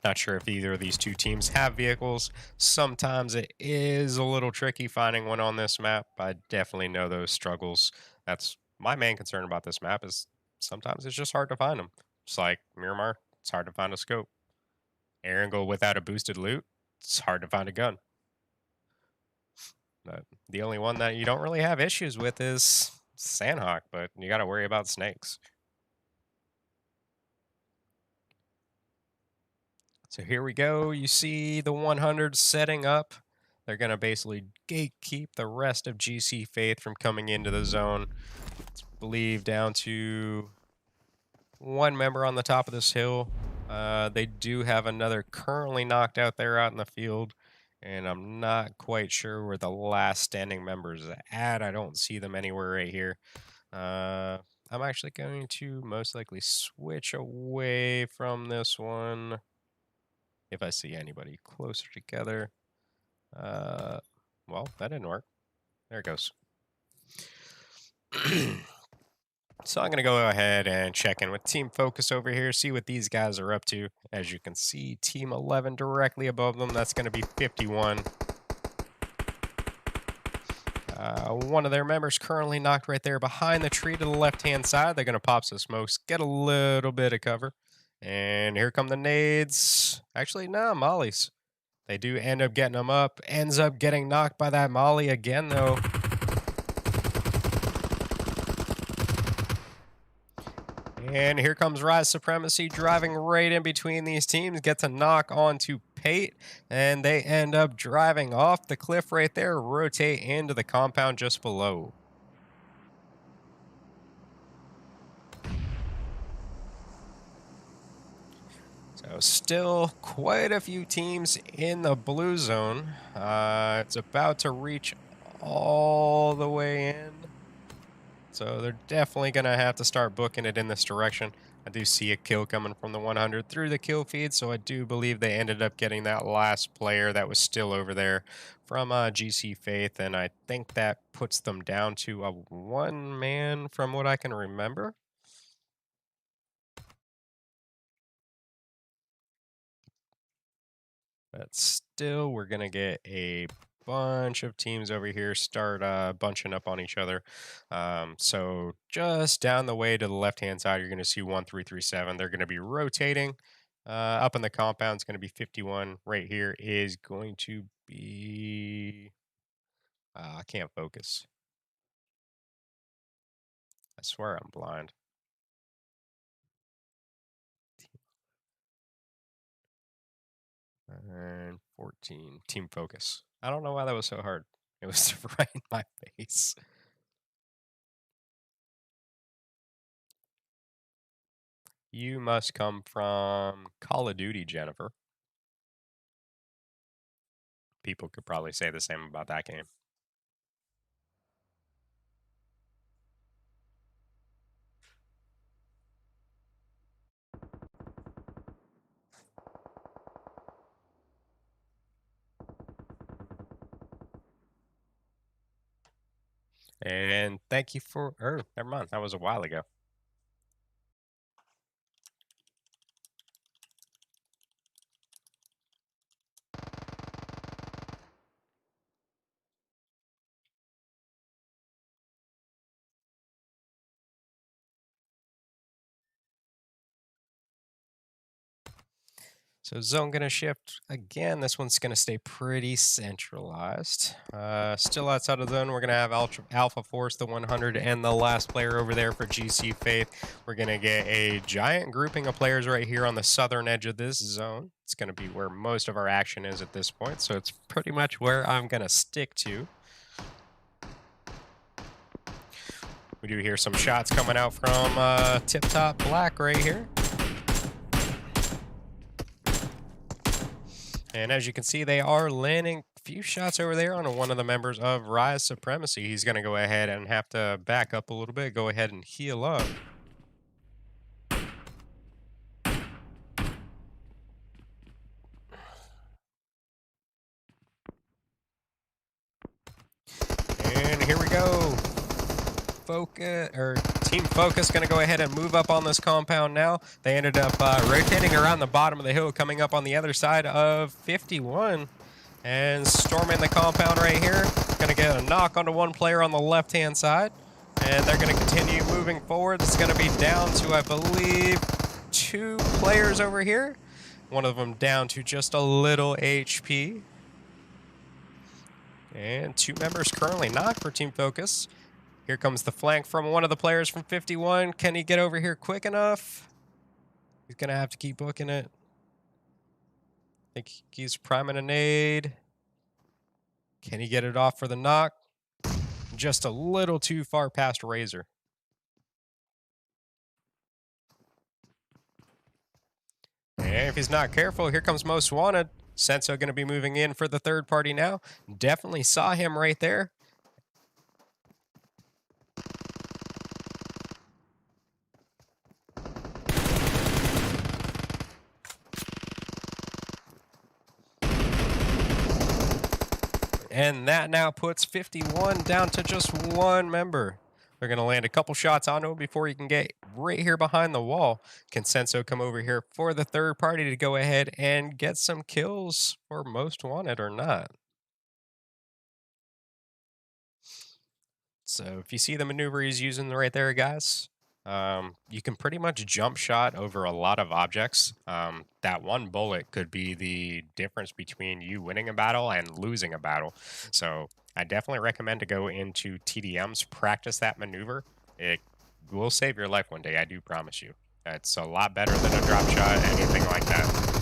Not sure if either of these two teams have vehicles. Sometimes it is a little tricky finding one on this map. I definitely know those struggles. That's my main concern about this map is sometimes it's just hard to find them. It's like Miramar, it's hard to find a scope. Air Angle without a boosted loot, it's hard to find a gun. But the only one that you don't really have issues with is Sandhawk, but you got to worry about snakes. So here we go. You see the 100 setting up. They're going to basically gatekeep the rest of GC Faith from coming into the zone. It's believed down to one member on the top of this hill. They do have another currently knocked out there out in the field, and I'm not quite sure where the last standing member is at. I don't see them anywhere right here. I'm actually going to most likely switch away from this one if I see anybody closer together. Well, that didn't work. There it goes. So I'm going to go ahead and check in with Team Focus over here, see what these guys are up to. As you can see, Team 11 directly above them. That's going to be 51. One of their members currently knocked right there behind the tree to the left-hand side. They're going to pop some smokes, get a little bit of cover. And here come the nades. Actually, no, mollies. They do end up getting them up. Ends up getting knocked by that molly again, though. And here comes Rise Supremacy driving right in between these teams. Gets a knock onto Pate. And they end up driving off the cliff right there. Rotate into the compound just below. So still quite a few teams in the blue zone. It's about to reach all the way in. So they're definitely going to have to start booking it in this direction. I do see a kill coming from the 100 through the kill feed, so I do believe they ended up getting that last player that was still over there from GC Faith, and I think that puts them down to a one-man from what I can remember. But still, we're going to get a bunch of teams over here start bunching up on each other. So just down the way to the left-hand side, you're going to see 1337. They're going to be rotating. Up in the compound, it's going to be 51. Right here is going to be... I can't focus. I swear I'm blind. And 14, team focus. I don't know why that was so hard. It was right in my face. You must come from Call of Duty, Jennifer. People could probably say the same about that game. And thank you for... never mind. That was a while ago. So zone going to shift again. This one's going to stay pretty centralized. Still outside of zone, we're going to have Alpha Force, the 100, and the last player over there for GC Faith. We're going to get a giant grouping of players right here on the southern edge of this zone. It's going to be where most of our action is at this point, so it's pretty much where I'm going to stick to. We do hear some shots coming out from Tiptop Black right here. And as you can see, they are landing a few shots over there on one of the members of Rise Supremacy. He's going to go ahead and have to back up a little bit, go ahead and heal up. And here we go. Team Focus going to go ahead and move up on this compound now. They ended up rotating around the bottom of the hill, coming up on the other side of 51 and storming the compound right here. Going to get a knock onto one player on the left-hand side, and they're going to continue moving forward. It's going to be down to, I believe, 2 players over here. One of them down to just a little HP. And 2 members currently knocked for Team Focus. Here comes the flank from one of the players from 51. Can he get over here quick enough? He's going to have to keep booking it. I think he's priming a nade. Can he get it off for the knock? Just a little too far past Razor. And if he's not careful, here comes Most Wanted. Senso going to be moving in for the third party now. Definitely saw him right there. And that now puts 51 down to just 1 member. They're going to land a couple shots onto him before he can get right here behind the wall. Can Senso come over here for the third party to go ahead and get some kills for Most Wanted or not? So if you see the maneuver he's using right there, guys, you can pretty much jump shot over a lot of objects. That one bullet could be the difference between you winning a battle and losing a battle. So I definitely recommend to go into TDMs, practice that maneuver. It will save your life one day, I do promise you. It's a lot better than a drop shot, anything like that.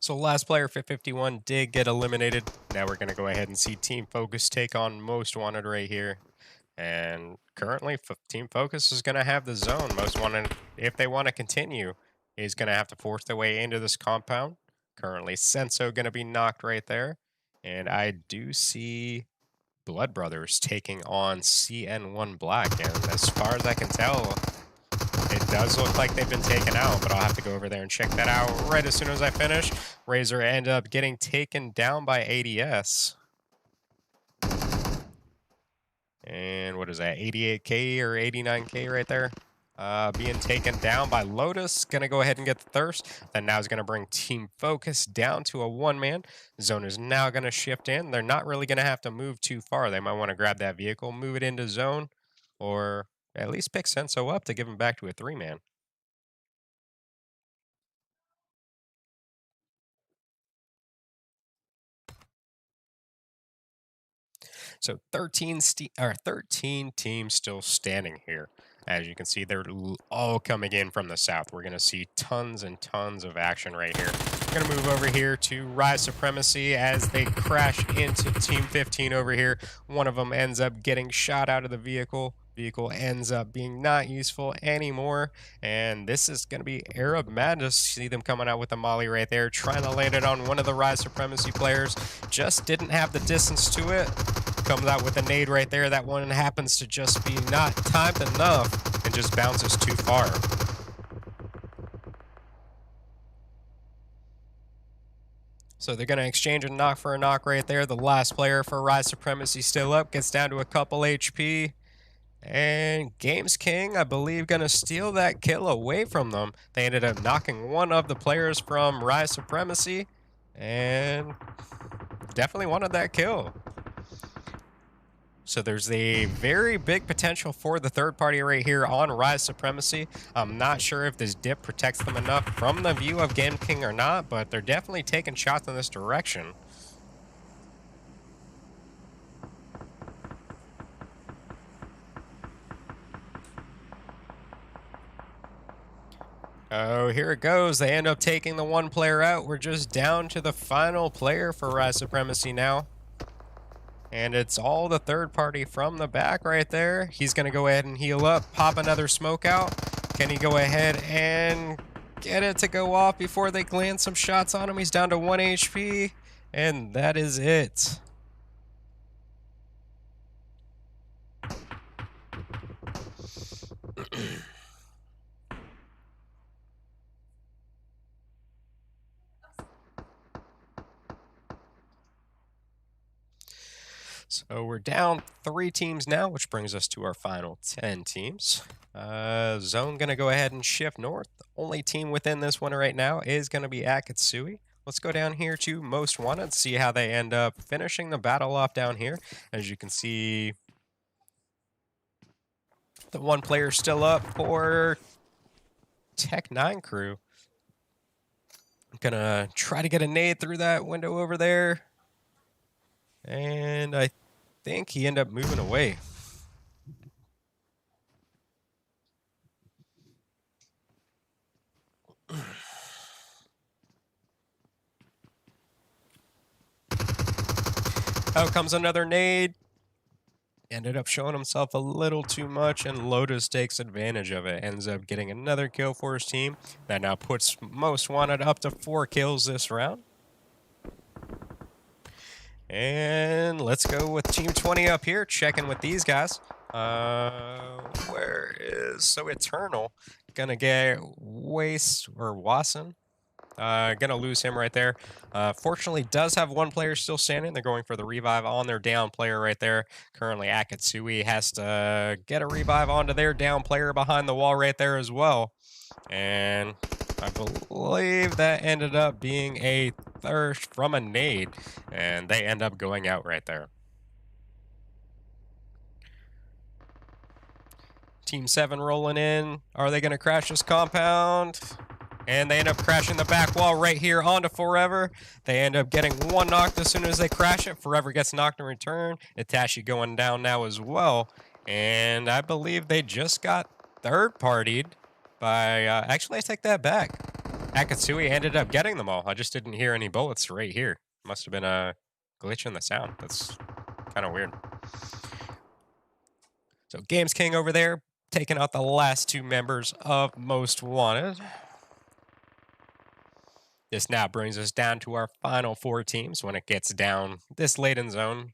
So last player for 51 did get eliminated. Now we're going to go ahead and see Team Focus take on Most Wanted right here. And currently, Team Focus is going to have the zone. Most Wanted, if they want to continue, is going to have to force their way into this compound. Currently, Senso going to be knocked right there. And I do see Blood Brothers taking on CN1 Black. And as far as I can tell, it does look like they've been taken out, but I'll have to go over there and check that out right as soon as I finish. Razor ended up getting taken down by ADS. And what is that, 88K or 89K right there? Being taken down by Lotus. Going to go ahead and get the Thirst. Then now is going to bring Team Focus down to a 1-man. Zone is now going to shift in. They're not really going to have to move too far. They might want to grab that vehicle, move it into zone, or at least pick Senso up to give him back to a 3-man. So 13 teams still standing here. As you can see, they're all coming in from the south. We're going to see tons and tons of action right here. We're going to move over here to Rise Supremacy as they crash into Team 15 over here. One of them ends up getting shot out of the vehicle. Vehicle ends up being not useful anymore. And this is going to be Arab Madness. See them coming out with a molly right there, trying to land it on one of the Rise Supremacy players. Just didn't have the distance to it. Comes out with a nade right there. That one happens to just be not timed enough and just bounces too far. So they're going to exchange a knock for a knock right there. The last player for Rise Supremacy still up. Gets down to a couple HP. And Games King, I believe, going to steal that kill away from them. They ended up knocking one of the players from Rise Supremacy. And definitely wanted that kill. So there's a very big potential for the third party right here on Rise Supremacy. I'm not sure if this dip protects them enough from the view of Game King or not, but they're definitely taking shots in this direction. Oh, here it goes. They end up taking the 1 player out. We're just down to the final player for Rise Supremacy now. And it's all the third party from the back right there. He's going to go ahead and heal up, pop another smoke out. Can he go ahead and get it to go off before they land some shots on him? He's down to 1 HP, and that is it. So we're down 3 teams now, which brings us to our final 10 teams. Zone going to go ahead and shift north. The only team within this one right now is going to be Akatsuki. Let's go down here to Most Wanted, see how they end up finishing the battle off down here. As you can see, the one player still up for Tech 9 crew. I'm going to try to get a nade through that window over there. And I think he ended up moving away. Out comes another nade. Ended up showing himself a little too much, and Lotus takes advantage of it. Ends up getting another kill for his team. That now puts Most Wanted up to 4 kills this round. And let's go with Team 20 up here, checking with these guys. Where is... So Eternal gonna get Waste or Wasson. Gonna lose him right there. Fortunately, does have one player still standing. They're going for the revive on their down player right there. Currently, Akatsuki has to get a revive onto their down player behind the wall right there as well. And I believe that ended up being a thirst from a nade. And they end up going out right there. Team 7 rolling in. Are they going to crash this compound? And they end up crashing the back wall right here onto Forever. They end up getting one knocked as soon as they crash it. Forever gets knocked in return. Itachi going down now as well. And I believe they just got third-partied by... actually, I take that back. Akatsuki ended up getting them all. I just didn't hear any bullets right here. Must have been a glitch in the sound. That's kind of weird. So Games King over there, taking out the last 2 members of Most Wanted. This now brings us down to our final 4 teams. When it gets down this late in zone,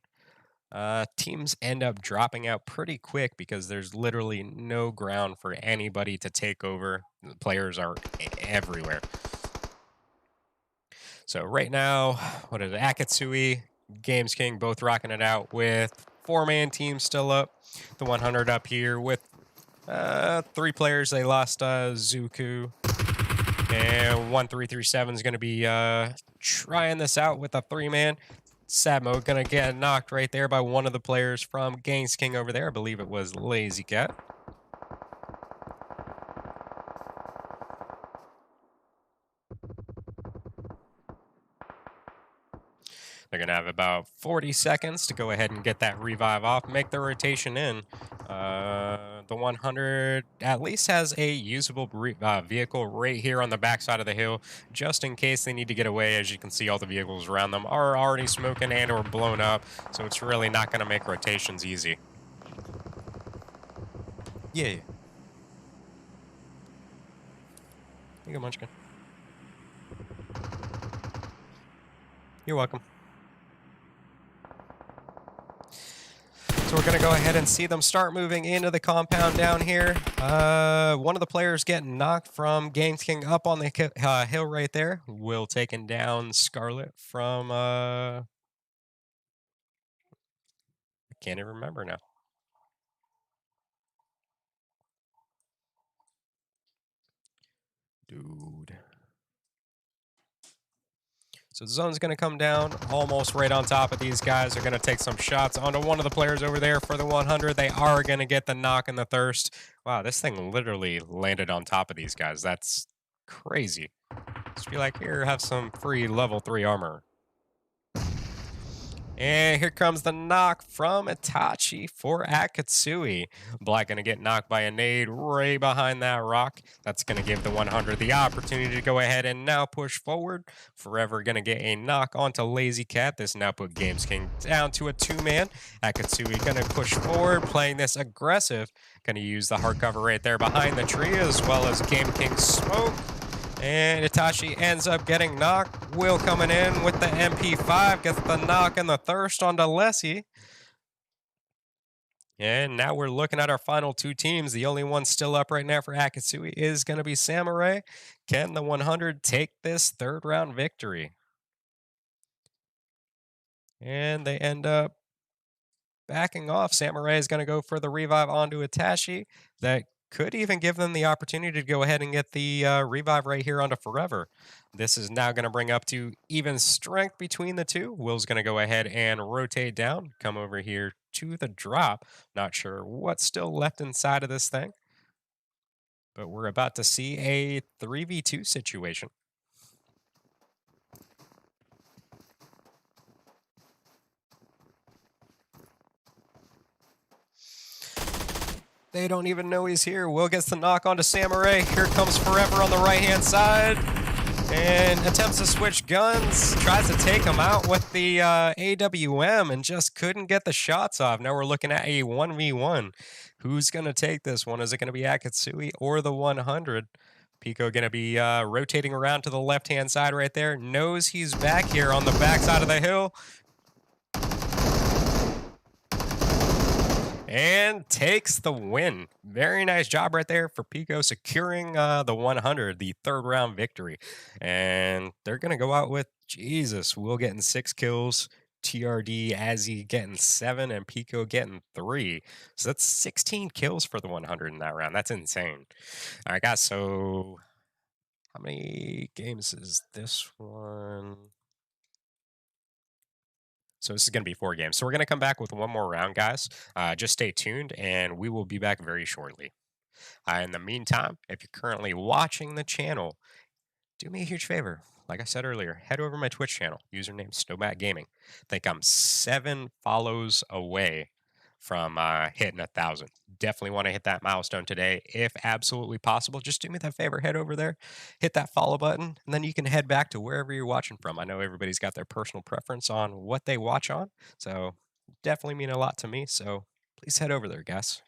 teams end up dropping out pretty quick because there's literally no ground for anybody to take over. The players are everywhere. So right now, what is it? Akatsuki, Games King, both rocking it out with 4-man teams still up. The 100 up here with 3 players. They lost Zuku. And 1337 is going to be trying this out with a 3-man. Sadmo going to get knocked right there by one of the players from Games King over there. I believe it was Lazy Cat. They're going to have about 40 seconds to go ahead and get that revive off, make the rotation in. The 100 at least has a usable vehicle right here on the backside of the hill, just in case they need to get away. As you can see, all the vehicles around them are already smoking and or blown up, so it's really not going to make rotations easy. Yeah. You go, Munchkin. You're welcome. So we're going to go ahead and see them start moving into the compound down here. One of the players getting knocked from Games King up on the hill right there. Will taking down Scarlet from... I can't even remember now. Dude. So the zone's going to come down almost right on top of these guys. They're going to take some shots onto one of the players over there for the 100. They are going to get the knock and the thirst. Wow, this thing literally landed on top of these guys. That's crazy. Just be like, here, have some free level 3 armor. And here comes the knock from Itachi for Akatsuki. Black going to get knocked by a nade right behind that rock. That's going to give the 100 the opportunity to go ahead and now push forward. Forever going to get a knock onto Lazy Cat. This now put Games King down to a 2-man. Akatsuki going to push forward, playing this aggressive. Going to use the hard cover right there behind the tree, as well as Game King smoke. And Itachi ends up getting knocked. Will coming in with the MP5, gets the knock and the thirst onto Lessie. And now we're looking at our final 2 teams. The only one still up right now for Akatsuki is going to be Samurai. Can the 100 take this 3rd round victory? And they end up backing off. Samurai is going to go for the revive onto Itachi. That could even give them the opportunity to go ahead and get the revive right here onto Forever. This is now going to bring up to even strength between the two. Will's going to go ahead and rotate down, come over here to the drop. Not sure what's still left inside of this thing, but we're about to see a 3v2 situation. They don't even know he's here. Will gets the knock onto Samurai. Here comes Forever on the right-hand side. And attempts to switch guns. Tries to take him out with the AWM and just couldn't get the shots off. Now we're looking at a 1v1. Who's going to take this one? Is it going to be Akatsui or the 100? Pico going to be rotating around to the left-hand side right there. Knows he's back here on the backside of the hill. And takes the win. Very nice job right there for Pico securing the 100, the third round victory. And they're going to go out with, Jesus, Will getting 6 kills, TRD, Azzy getting 7, and Pico getting 3. So that's 16 kills for the 100 in that round. That's insane. All right, guys, so how many games is this one? So this is going to be 4 games. So we're going to come back with one more round, guys. Just stay tuned, and we will be back very shortly. In the meantime, if you're currently watching the channel, do me a huge favor. Like I said earlier, head over to my Twitch channel, username SnowBack Gaming. I think I'm 7 follows away from hitting 1,000. Definitely want to hit that milestone today, if absolutely possible. Just do me that favor, head over there, hit that follow button, and then you can head back to wherever you're watching from. I know everybody's got their personal preference on what they watch on, so definitely mean a lot to me. So please head over there, guys.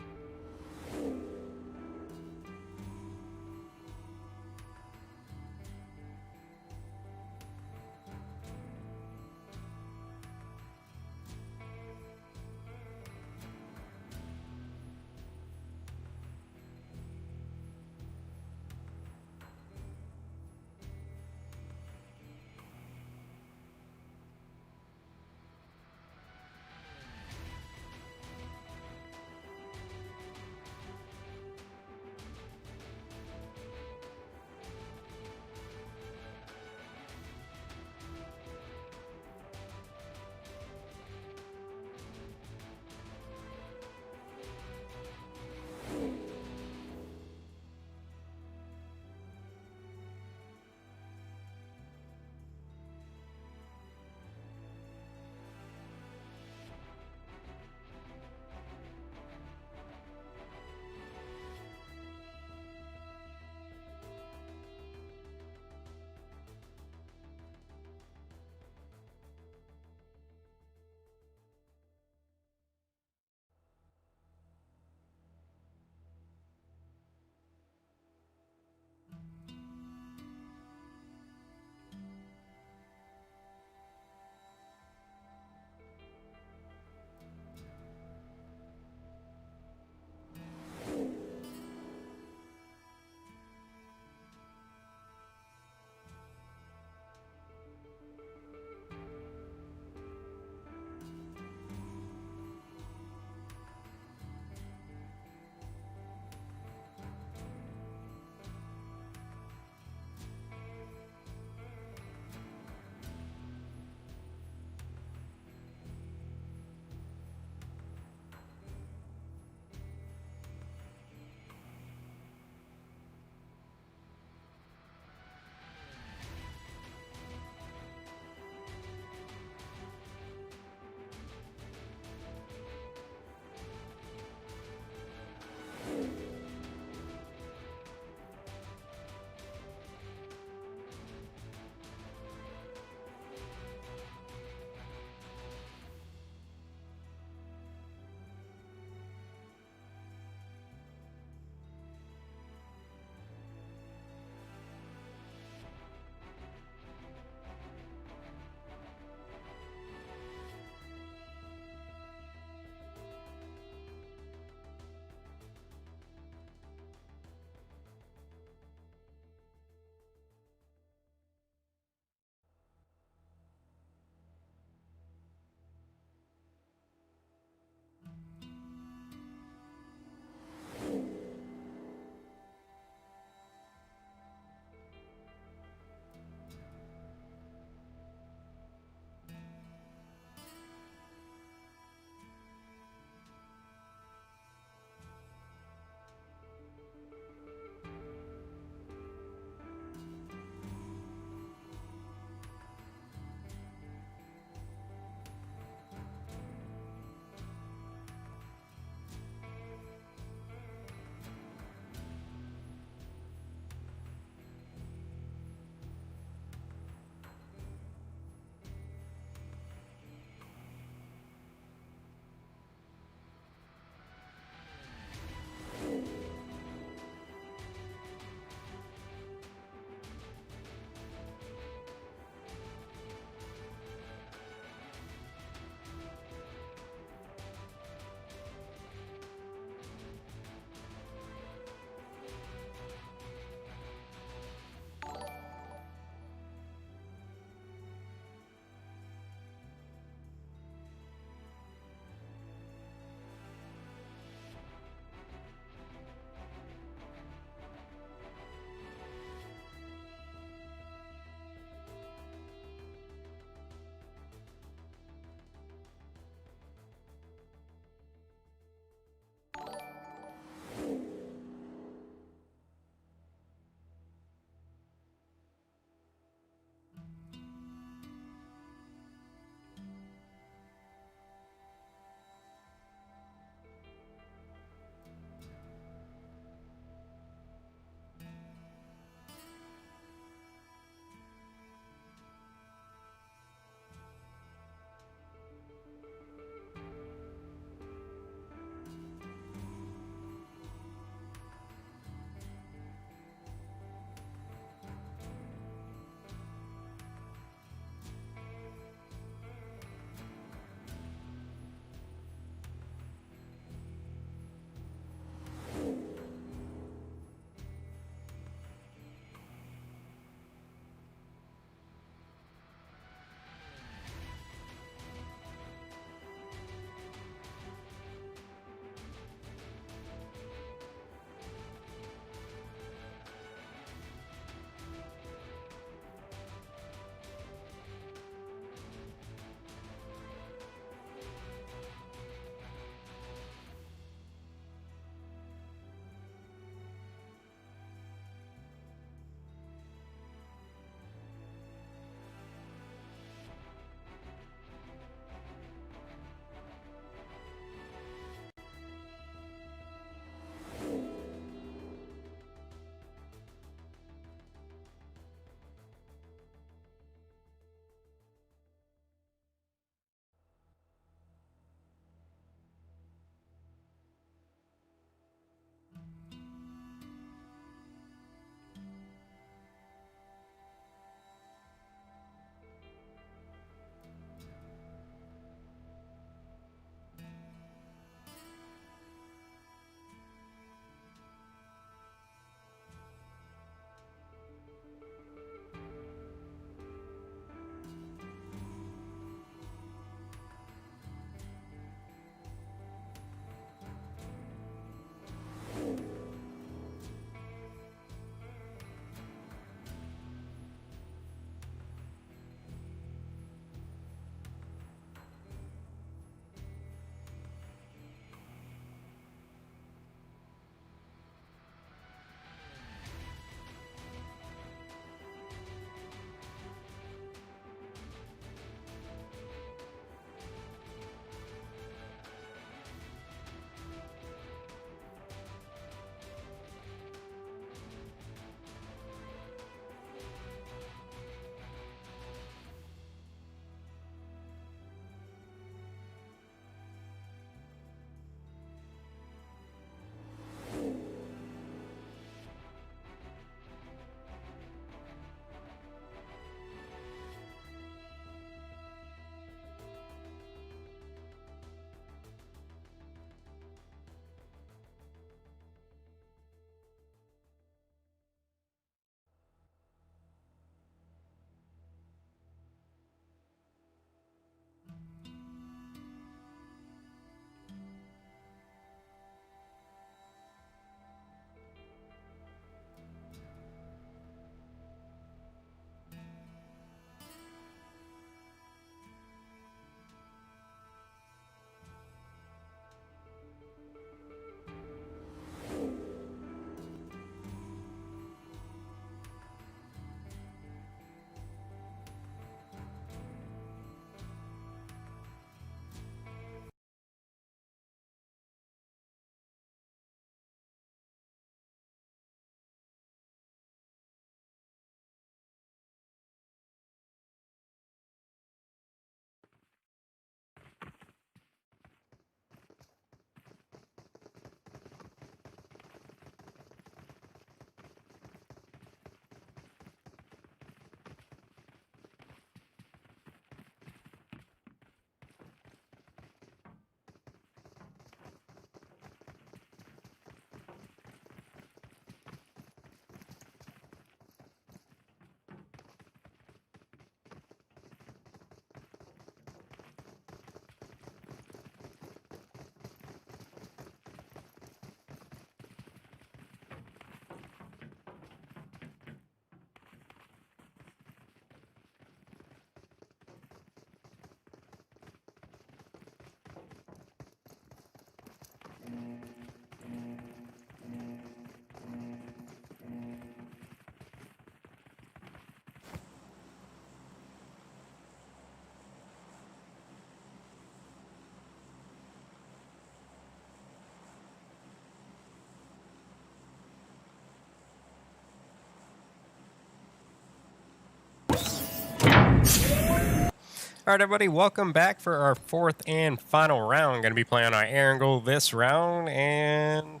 All right, everybody, welcome back for our fourth and final round. Going to be playing our Angle this round, and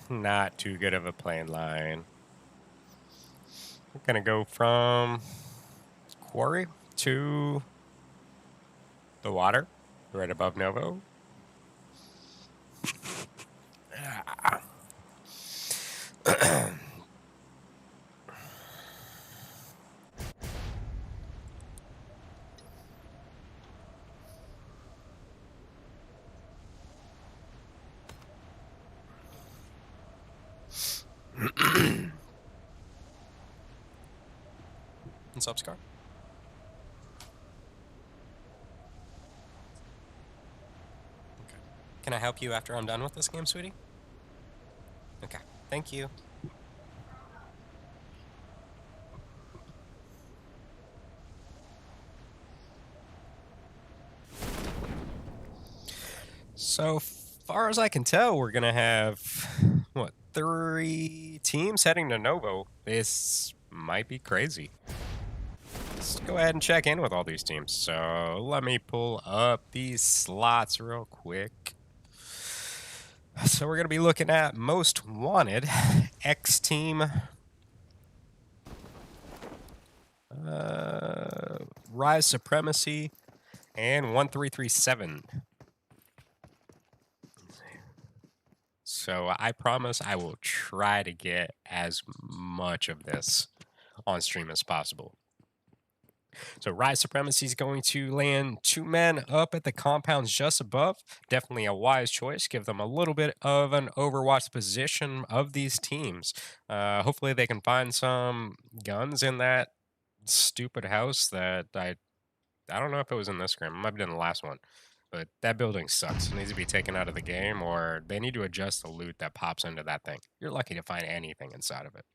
not too good of a playing line. We're going to go from Quarry to the water, right above Novo. What's up, Scar? Okay. Can I help you after I'm done with this game, sweetie? Okay, thank you. So far as I can tell, we're going to have, what, 3 teams heading to Novo. This might be crazy. Let's go ahead and check in with all these teams. So let me pull up these slots real quick. So we're going to be looking at Most Wanted, X Team, Rise Supremacy, and 1337. So I promise I will try to get as much of this on stream as possible. So Rise Supremacy is going to land 2 men up at the compounds just above. Definitely a wise choice. Give them a little bit of an overwatch position of these teams. Hopefully they can find some guns in that stupid house that I don't know if it was in this scrim. It might have been the last one. But that building sucks. It needs to be taken out of the game, or they need to adjust the loot that pops into that thing. You're lucky to find anything inside of it.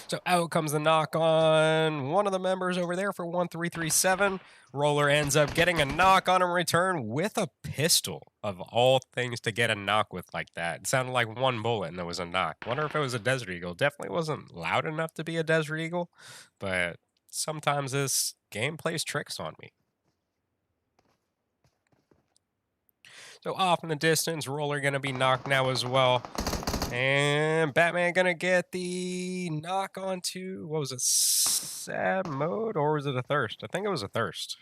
So out comes the knock on one of the members over there for 1337. Roller ends up getting a knock on him return with a pistol. Of all things to get a knock with like that. It sounded like 1 bullet and there was a knock. Wonder if it was a Desert Eagle. Definitely wasn't loud enough to be a Desert Eagle, but sometimes this game plays tricks on me. So off in the distance, Roller going to be knocked now as well. And Batman going to get the knock onto, what was it, Sad Mode, or was it a Thirst? I think it was a Thirst.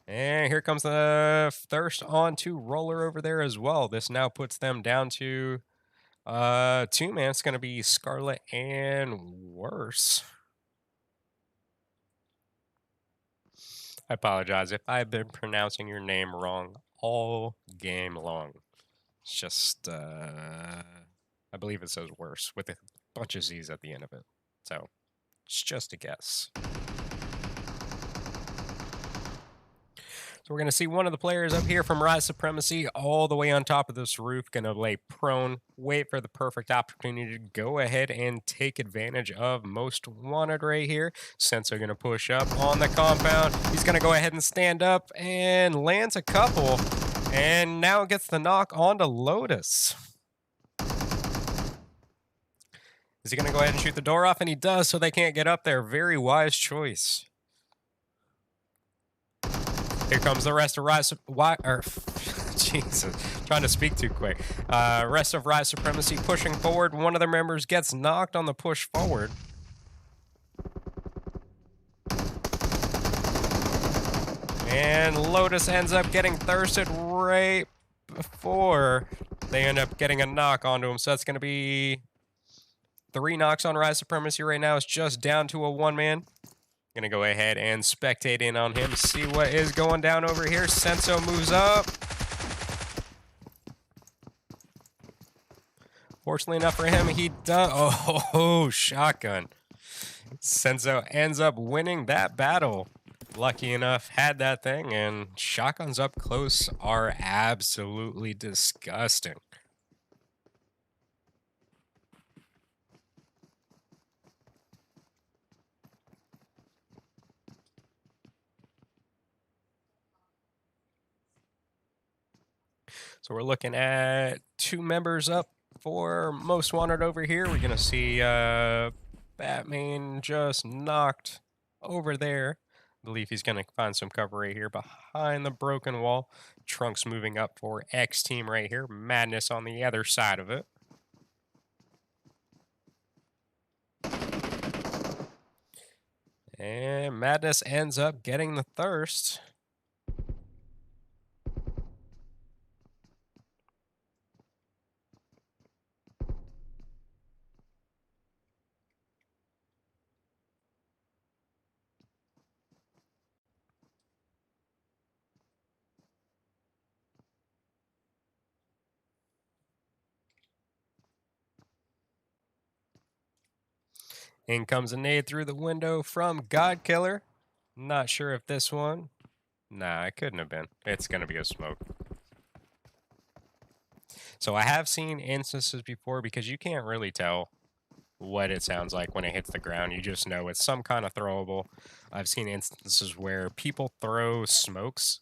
And here comes the Thirst onto Roller over there as well. This now puts them down to 2 man. It's going to be Scarlet and Worse. I apologize if I've been pronouncing your name wrong all game long. It's just, I believe it says Worse with a bunch of Z's at the end of it. So, it's just a guess. So we're going to see one of the players up here from Rise Supremacy all the way on top of this roof, going to lay prone, wait for the perfect opportunity to go ahead and take advantage of Most Wanted right here. Senso going to push up on the compound. He's going to go ahead and stand up and lands a couple, and now gets the knock onto Lotus. Is he going to go ahead and shoot the door off? And he does, so they can't get up there. Very wise choice. Here comes the rest of Rise... Jesus, trying to speak too quick. Rest of Rise Supremacy pushing forward. One of their members gets knocked on the push forward. And Lotus ends up getting thirsted right before they end up getting a knock onto him. So that's going to be 3 knocks on Rise Supremacy right now. It's just down to a 1-man. Gonna go ahead and spectate in on him, see what is going down over here. Senso moves up. Fortunately enough for him, he does. Oh, shotgun. Senso ends up winning that battle. Lucky enough, had that thing, and shotguns up close are absolutely disgusting. So we're looking at 2 members up for Most Wanted over here. We're going to see Batman just knocked over there. I believe he's going to find some cover right here behind the broken wall. Trunks moving up for X team right here. Madness on the other side of it. And Madness ends up getting the thirst. In comes a nade through the window from Godkiller. Not sure if this one... Nah, it couldn't have been. It's going to be a smoke. So I have seen instances before because you can't really tell what it sounds like when it hits the ground. You just know it's some kind of throwable. I've seen instances where people throw smokes,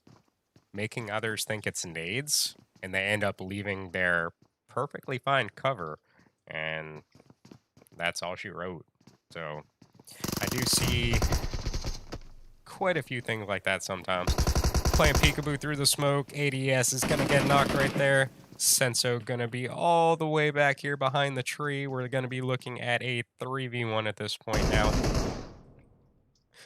making others think it's nades, and they end up leaving their perfectly fine cover, and that's all she wrote. So I do see quite a few things like that sometimes. Playing peekaboo through the smoke. ADS is going to get knocked right there. Senso going to be all the way back here behind the tree. We're going to be looking at a 3v1 at this point now.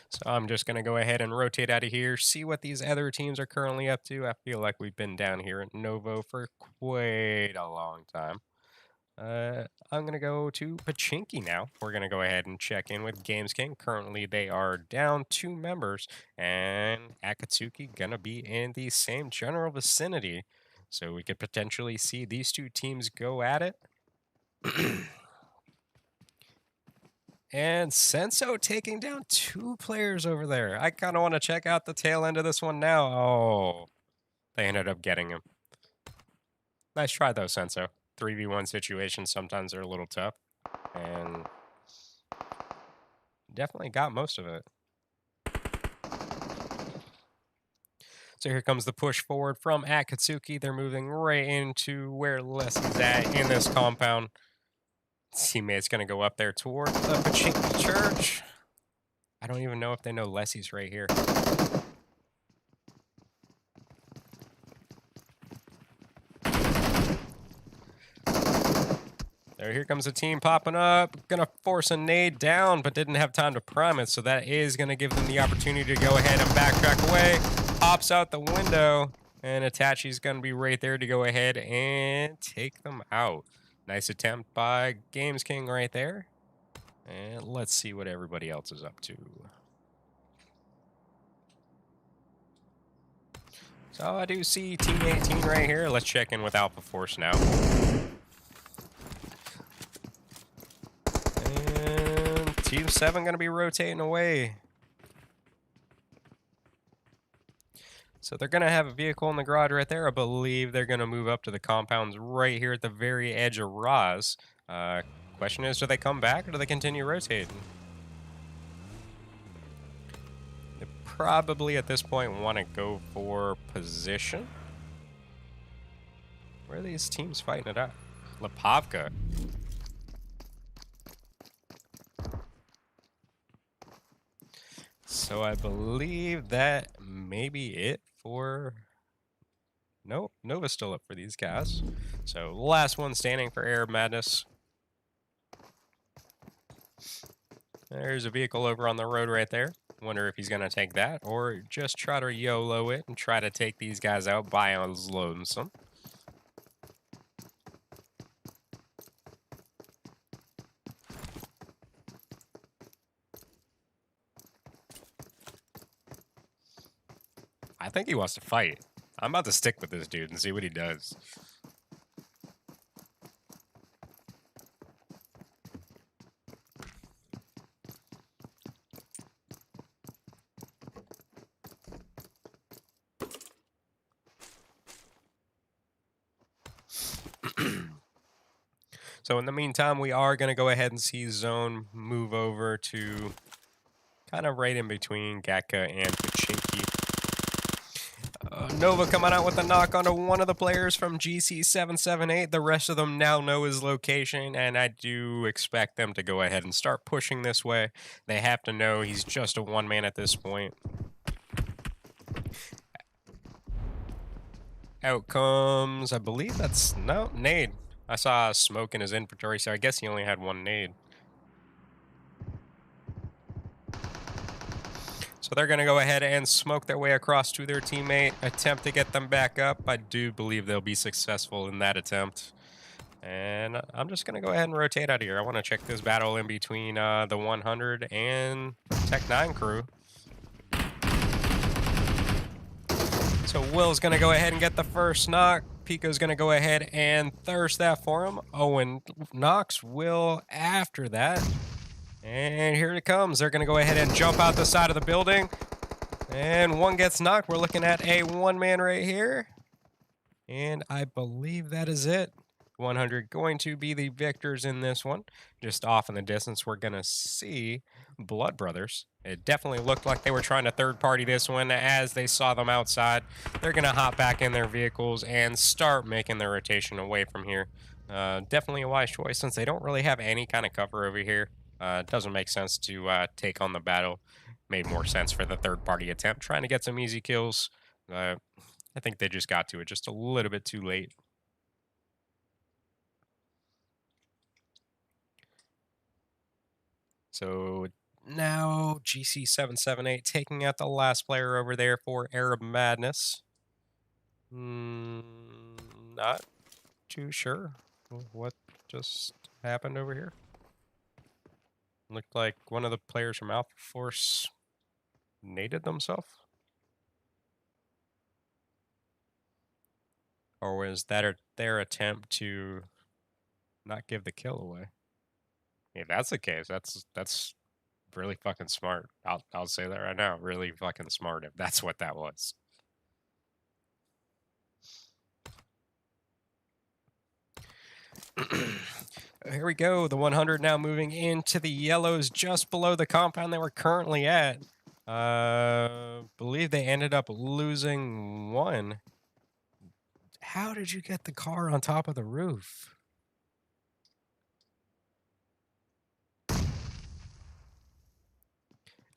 So I'm just going to go ahead and rotate out of here, see what these other teams are currently up to. I feel like we've been down here at Novo for quite a long time. I'm going to go to Pachinki now. We're going to go ahead and check in with Games King. Currently, they are down 2 members, and Akatsuki going to be in the same general vicinity. So we could potentially see these 2 teams go at it. And Senso taking down 2 players over there. I kind of want to check out the tail end of this one now. Oh, they ended up getting him. Nice try, though, Senso. 3v1 situations sometimes are a little tough, and definitely got most of it. So here comes the push forward from Akatsuki. They're moving right into where Leslie's at in this compound. Teammate's going to go up there toward the Pachinki Church. I don't even know if they know Leslie's right here. Here comes a team popping up. Gonna force a nade down, but didn't have time to prime it, so that is gonna give them the opportunity to go ahead and backtrack away. Pops out the window, and Itachi's gonna be right there to go ahead and take them out. Nice attempt by Games King right there. And let's see what everybody else is up to. So I do see Team 18 right here. Let's check in with Alpha Force now. And Team 7 going to be rotating away. So they're going to have a vehicle in the garage right there. I believe they're going to move up to the compounds right here at the very edge of Roz. Question is, do they come back or do they continue rotating? They probably at this point want to go for position. Where are these teams fighting it out? Lipovka. So I believe that may be it for... Nope, Nova's still up for these guys. So last one standing for Arab Madness. There's a vehicle over on the road right there. Wonder if he's going to take that or just try to YOLO it and try to take these guys out by his lonesome. I think he wants to fight. I'm about to stick with this dude and see what he does. So in the meantime, we are going to go ahead and see Zone move over to kind of right in between Gatka and Pachinki. Nova coming out with a knock onto one of the players from GC778. The rest of them now know his location, and I do expect them to go ahead and start pushing this way. They have to know he's just a one-man at this point. Out comes, I believe that's, no, nade. I saw smoke in his inventory, so I guess he only had one nade. So they're going to go ahead and smoke their way across to their teammate, attempt to get them back up. I do believe they'll be successful in that attempt. And I'm just going to go ahead and rotate out of here. I want to check this battle in between the 100 and Tech 9 crew. So Will's going to go ahead and get the first knock. Pico's going to go ahead and thirst that for him. Owen knocks Will after that. And here it comes. They're going to go ahead and jump out the side of the building. And one gets knocked. We're looking at a one-man right here. And I believe that is it. 100 going to be the victors in this one. Just off in the distance, we're going to see Blood Brothers. It definitely looked like they were trying to third-party this one. As they saw them outside, they're going to hop back in their vehicles and start making their rotation away from here. Definitely a wise choice since they don't really have any kind of cover over here. It doesn't make sense to take on the battle. Made more sense for the third-party attempt, trying to get some easy kills. I think they just got to it just a little bit too late. So now GC778 taking out the last player over there for Arab Madness. Not too sure what just happened over here. Looked like one of the players from Alpha Force naded themselves. Or was that their attempt to not give the kill away? If that's the case, that's really fucking smart. I'll say that right now. Really fucking smart if that's what that was. Here we go. The 100 now moving into the yellows just below the compound they were currently at. Believe they ended up losing one. How did you get the car on top of the roof?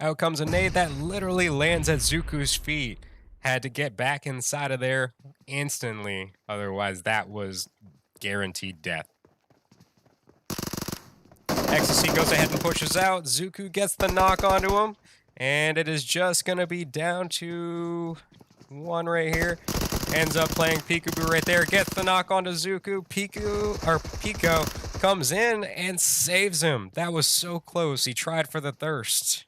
Out comes a nade that literally lands at Zuku's feet. Had to get back inside of there instantly. Otherwise, that was guaranteed death. Ecstasy goes ahead and pushes out. Zuku gets the knock onto him. And it is just going to be down to one right here. Ends up playing Peekaboo right there. Gets the knock onto Zuku. Pico comes in and saves him. That was so close. He tried for the thirst.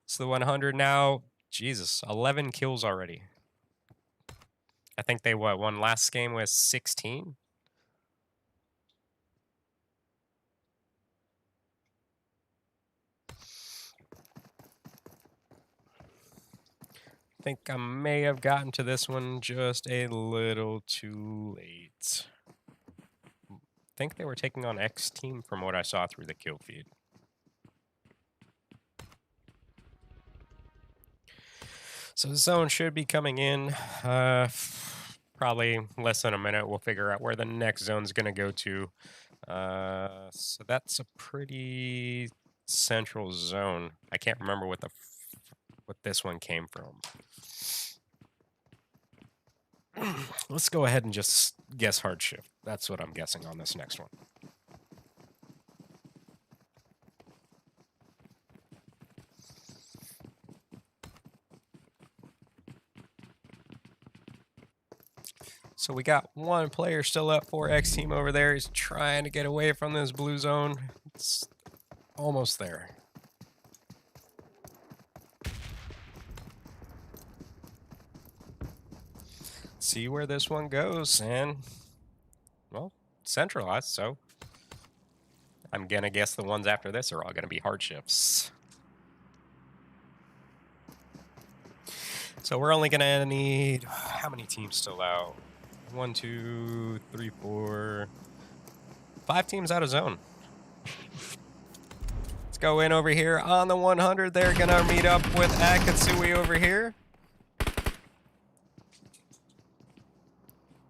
So the 100 now, Jesus, 11 kills already. I think they, won last game with 16? I think I may have gotten to this one just a little too late. I think they were taking on X Team from what I saw through the kill feed. So the zone should be coming in probably less than a minute. We'll figure out where the next zone's going to go to. So that's a pretty central zone. I can't remember what this one came from. Let's go ahead and just guess hard shift. That's what I'm guessing on this next one. So we got one player still up for X Team over there. He's trying to get away from this blue zone. It's almost there. See where this one goes, and, well, centralized, so I'm going to guess the ones after this are all going to be hard shifts. So we're only going to need, how many teams still out? 1, 2, 3, 4, 5 teams out of zone. Let's go in over here on the 100. They're going to meet up with Akatsui over here.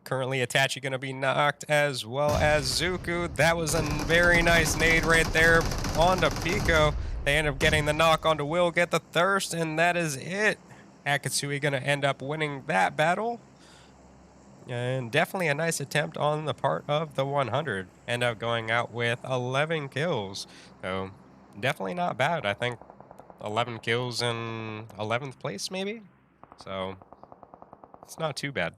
Currently, Itachi going to be knocked, as well as Zuku. That was a very nice nade right there onto Pico. They end up getting the knock onto Will, get the thirst, and that is it. Akatsuki going to end up winning that battle. And definitely a nice attempt on the part of the 100. End up going out with 11 kills. So definitely not bad. I think 11 kills in 11th place, maybe? So it's not too bad.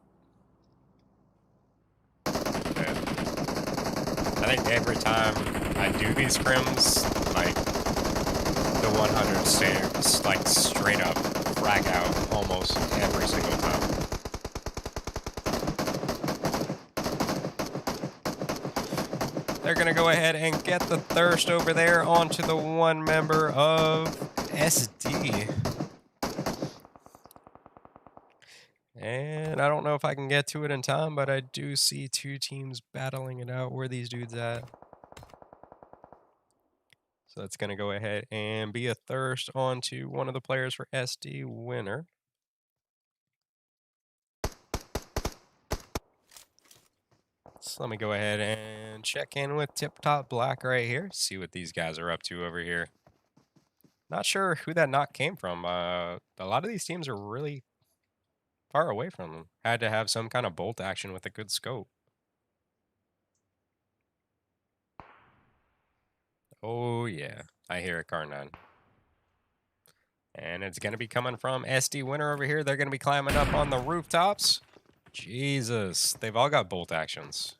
I think every time I do these scrims, like, the 100 saves, like, straight up frag out almost every single time. They're going to go ahead and get the thirst over there onto the one member of SD. And I don't know if I can get to it in time, but I do see two teams battling it out. Where are these dudes at? So it's going to go ahead and be a thirst onto one of the players for SD winner. So let me go ahead and check in with Tiptop Black right here. See what these guys are up to over here. Not sure who that knock came from. A lot of these teams are really far away from them. Had to have some kind of bolt action with a good scope. Oh yeah, I hear it, Car9. And it's going to be coming from SD winner over here. They're going to be climbing up on the rooftops. Jesus, they've all got bolt actions.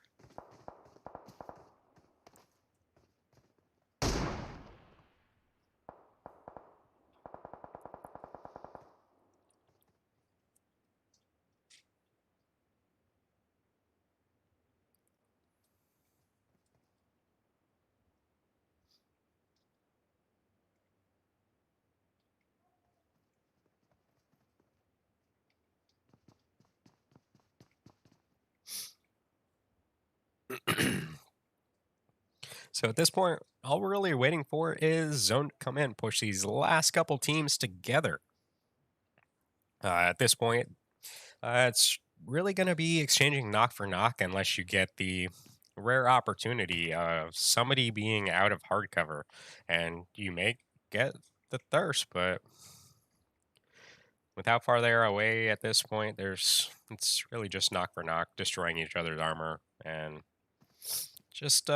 So at this point, all we're really waiting for is zone to come in, push these last couple teams together. At this point, it's really going to be exchanging knock for knock unless you get the rare opportunity of somebody being out of hardcover, and you may get the thirst, but with how far they are away at this point, it's really just knock for knock, destroying each other's armor and just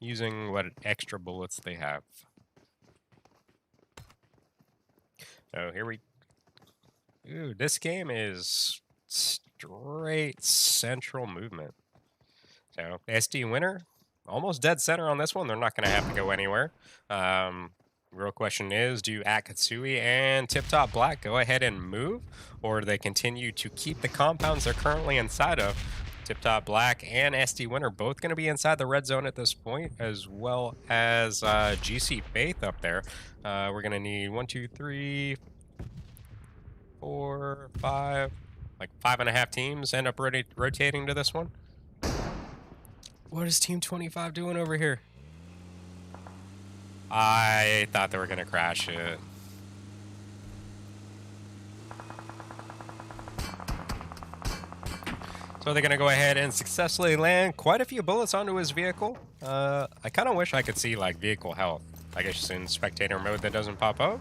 using what extra bullets they have. So here we... Ooh, this game is straight central movement. So SD winner, almost dead center on this one. They're not going to have to go anywhere. Real question is, do Akatsuki and Tiptop Black go ahead and move, or do they continue to keep the compounds they're currently inside of? Tiptop Black and SD Winner both going to be inside the red zone at this point, as well as GC Faith up there. We're going to need 1, 2, 3, 4, 5, like 5.5 teams end up rotating to this one. What is Team 25 doing over here? I thought they were going to crash it. So they're going to go ahead and successfully land quite a few bullets onto his vehicle. I kind of wish I could see, like, vehicle health. I guess in spectator mode that doesn't pop up.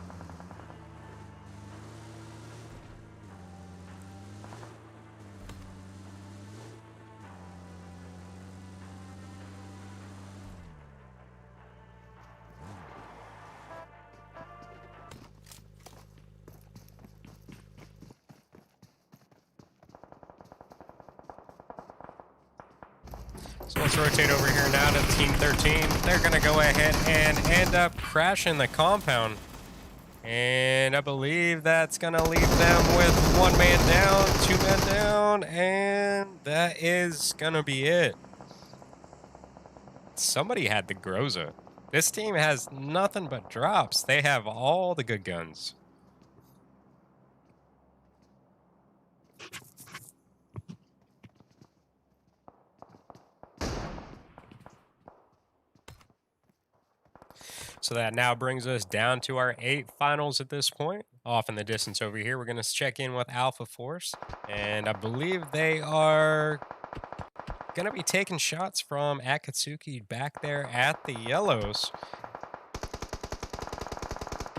So let's rotate over here now to Team 13. They're going to go ahead and end up crashing the compound. And I believe that's going to leave them with 1 man down, 2 men down, and that is going to be it. Somebody had the Groza. This team has nothing but drops. They have all the good guns. So that now brings us down to our 8 finals at this point. Off in the distance over here, we're going to check in with Alpha Force. And I believe they are going to be taking shots from Akatsuki back there at the yellows.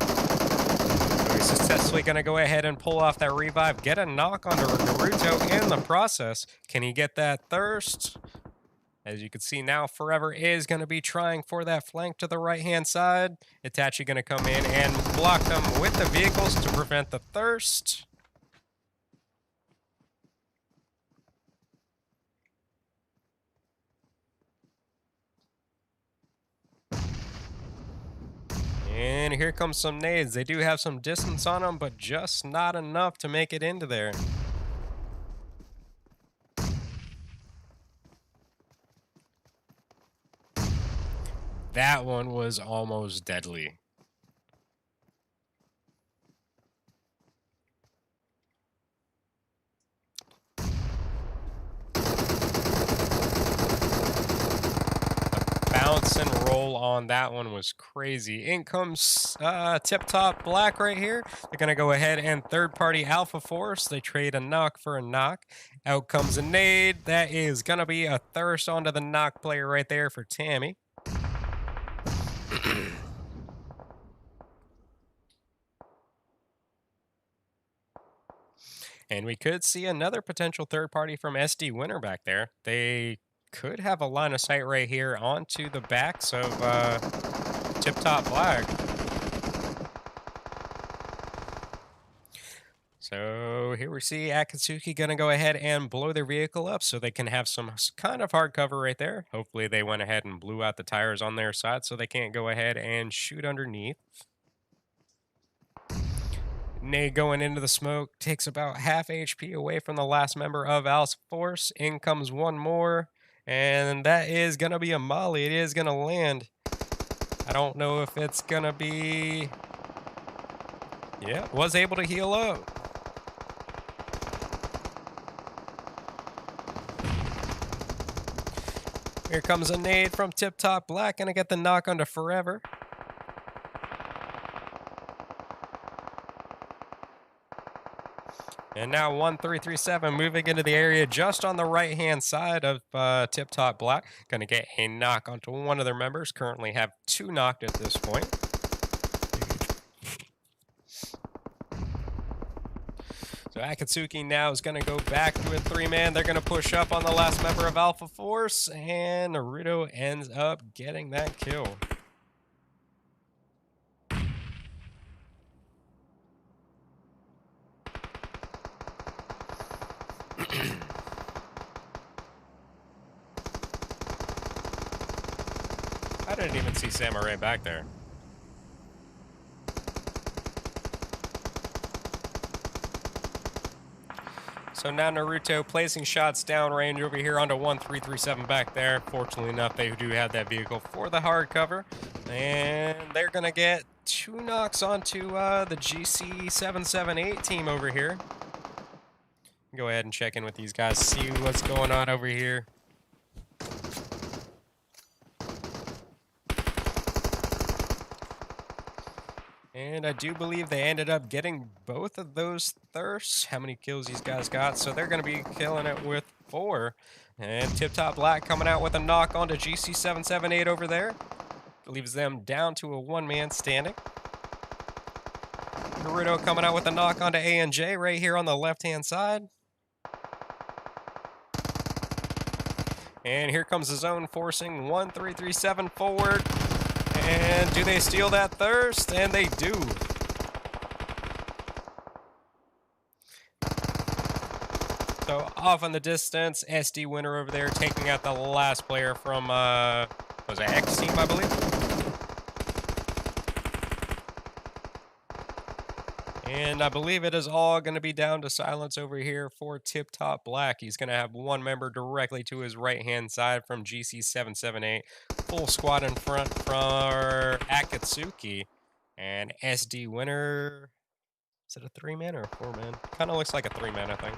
So he's successfully going to go ahead and pull off that revive, get a knock onto Naruto in the process. Can he get that thirst? As you can see now, Forever is going to be trying for that flank to the right-hand side. Itachi going to come in and block them with the vehicles to prevent the thirst. And here comes some nades. They do have some distance on them, but just not enough to make it into there. That one was almost deadly. Bounce and roll on that one was crazy. In comes Tiptop Black right here. They're going to go ahead and third-party Alpha Force. They trade a knock for a knock. Out comes a nade. That is going to be a thirst onto the knock player right there for Tammy. And we could see another potential third party from SD Winner back there. They could have a line of sight right here onto the backs of Tiptop Black. So here we see Akatsuki going to go ahead and blow their vehicle up so they can have some kind of hard cover right there. Hopefully they went ahead and blew out the tires on their side so they can't go ahead and shoot underneath. Nade going into the smoke takes about half HP away from the last member of Alpha Force. In comes one more, and that is going to be a molly. It is going to land. I don't know if it's going to be... Yeah, was able to heal up. Here comes a nade from Tiptop Black. Going to get the knock onto Forever. And now 1337 moving into the area just on the right-hand side of Tiptop Black. Going to get a knock onto one of their members. Currently have 2 knocked at this point. So Akatsuki now is going to go back to a 3-man. They're going to push up on the last member of Alpha Force. And Naruto ends up getting that kill. I didn't even see Samurai back there. So now Naruto placing shots downrange over here onto 1337 back there. Fortunately enough, they do have that vehicle for the hard cover. And they're going to get 2 knocks onto the GC778 team over here. Go ahead and check in with these guys, see what's going on over here. And I do believe they ended up getting both of those thirsts. How many kills these guys got? So they're going to be killing it with 4. And Tiptop Black coming out with a knock onto GC778 over there. Leaves them down to a 1-man standing. Naruto coming out with a knock onto ANJ right here on the left-hand side. And here comes the zone forcing 1337 forward. And do they steal that thirst? And they do. So off in the distance, SD Winner over there taking out the last player from, was it X team, I believe? And I believe it is all going to be down to silence over here for Tiptop Black. He's going to have 1 member directly to his right-hand side from GC778. Full squad in front for Akatsuki. And SD Winner... Is it a 3-man or a 4-man? Kind of looks like a 3-man, I think.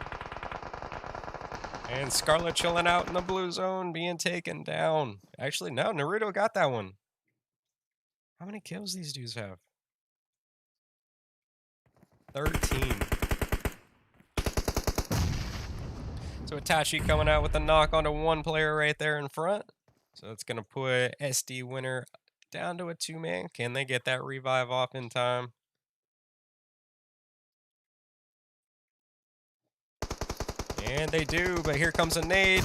And Scarlet chilling out in the blue zone, being taken down. Actually, no, Naruto got that one. How many kills these dudes have? 13. So Itachi coming out with a knock onto one player right there in front. So it's going to put SD Winner down to a 2-man. Can they get that revive off in time? And they do, but here comes a nade.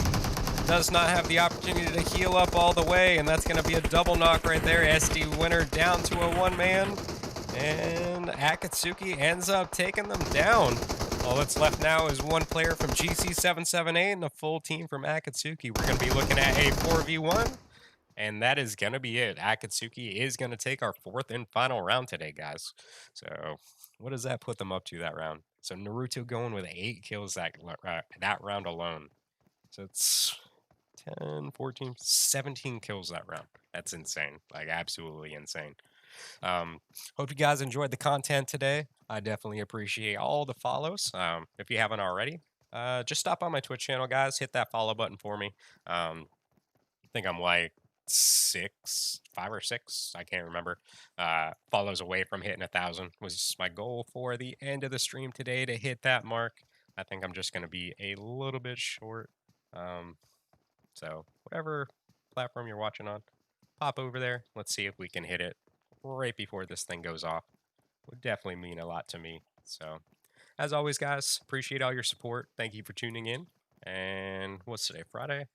Does not have the opportunity to heal up all the way, and that's going to be a double knock right there. SD Winner down to a 1-man, and Akatsuki ends up taking them down. All that's left now is one player from GC778 and a full team from Akatsuki. We're going to be looking at a 4v1, and that is going to be it. Akatsuki is going to take our 4th and final round today, guys. So what does that put them up to that round? So Naruto going with 8 kills that round alone. So it's 10, 14, 17 kills that round. That's insane. Like, absolutely insane. Hope you guys enjoyed the content today. I definitely appreciate all the follows. If you haven't already, just stop on my Twitch channel, guys. Hit that follow button for me. I think I'm like 5 or 6, I can't remember, follows away from hitting 1,000 was my goal for the end of the stream today, to hit that mark. I think I'm just going to be a little bit short. So whatever platform you're watching on, pop over there. Let's see if we can hit it right before this thing goes off. Would definitely mean a lot to me. So as always, guys, appreciate all your support. Thank you for tuning in. And what's today, Friday?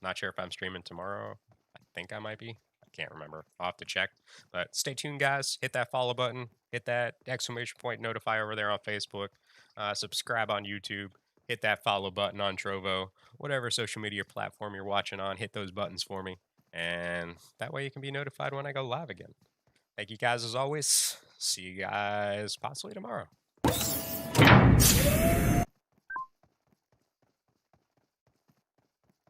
Not sure if I'm streaming tomorrow. I think I might be. I can't remember. I'll have to check. But stay tuned, guys. Hit that follow button. Hit that exclamation point notify over there on Facebook. Subscribe on YouTube. Hit that follow button on Trovo. Whatever social media platform you're watching on, hit those buttons for me. And that way you can be notified when I go live again. Thank you guys as always. See you guys possibly tomorrow.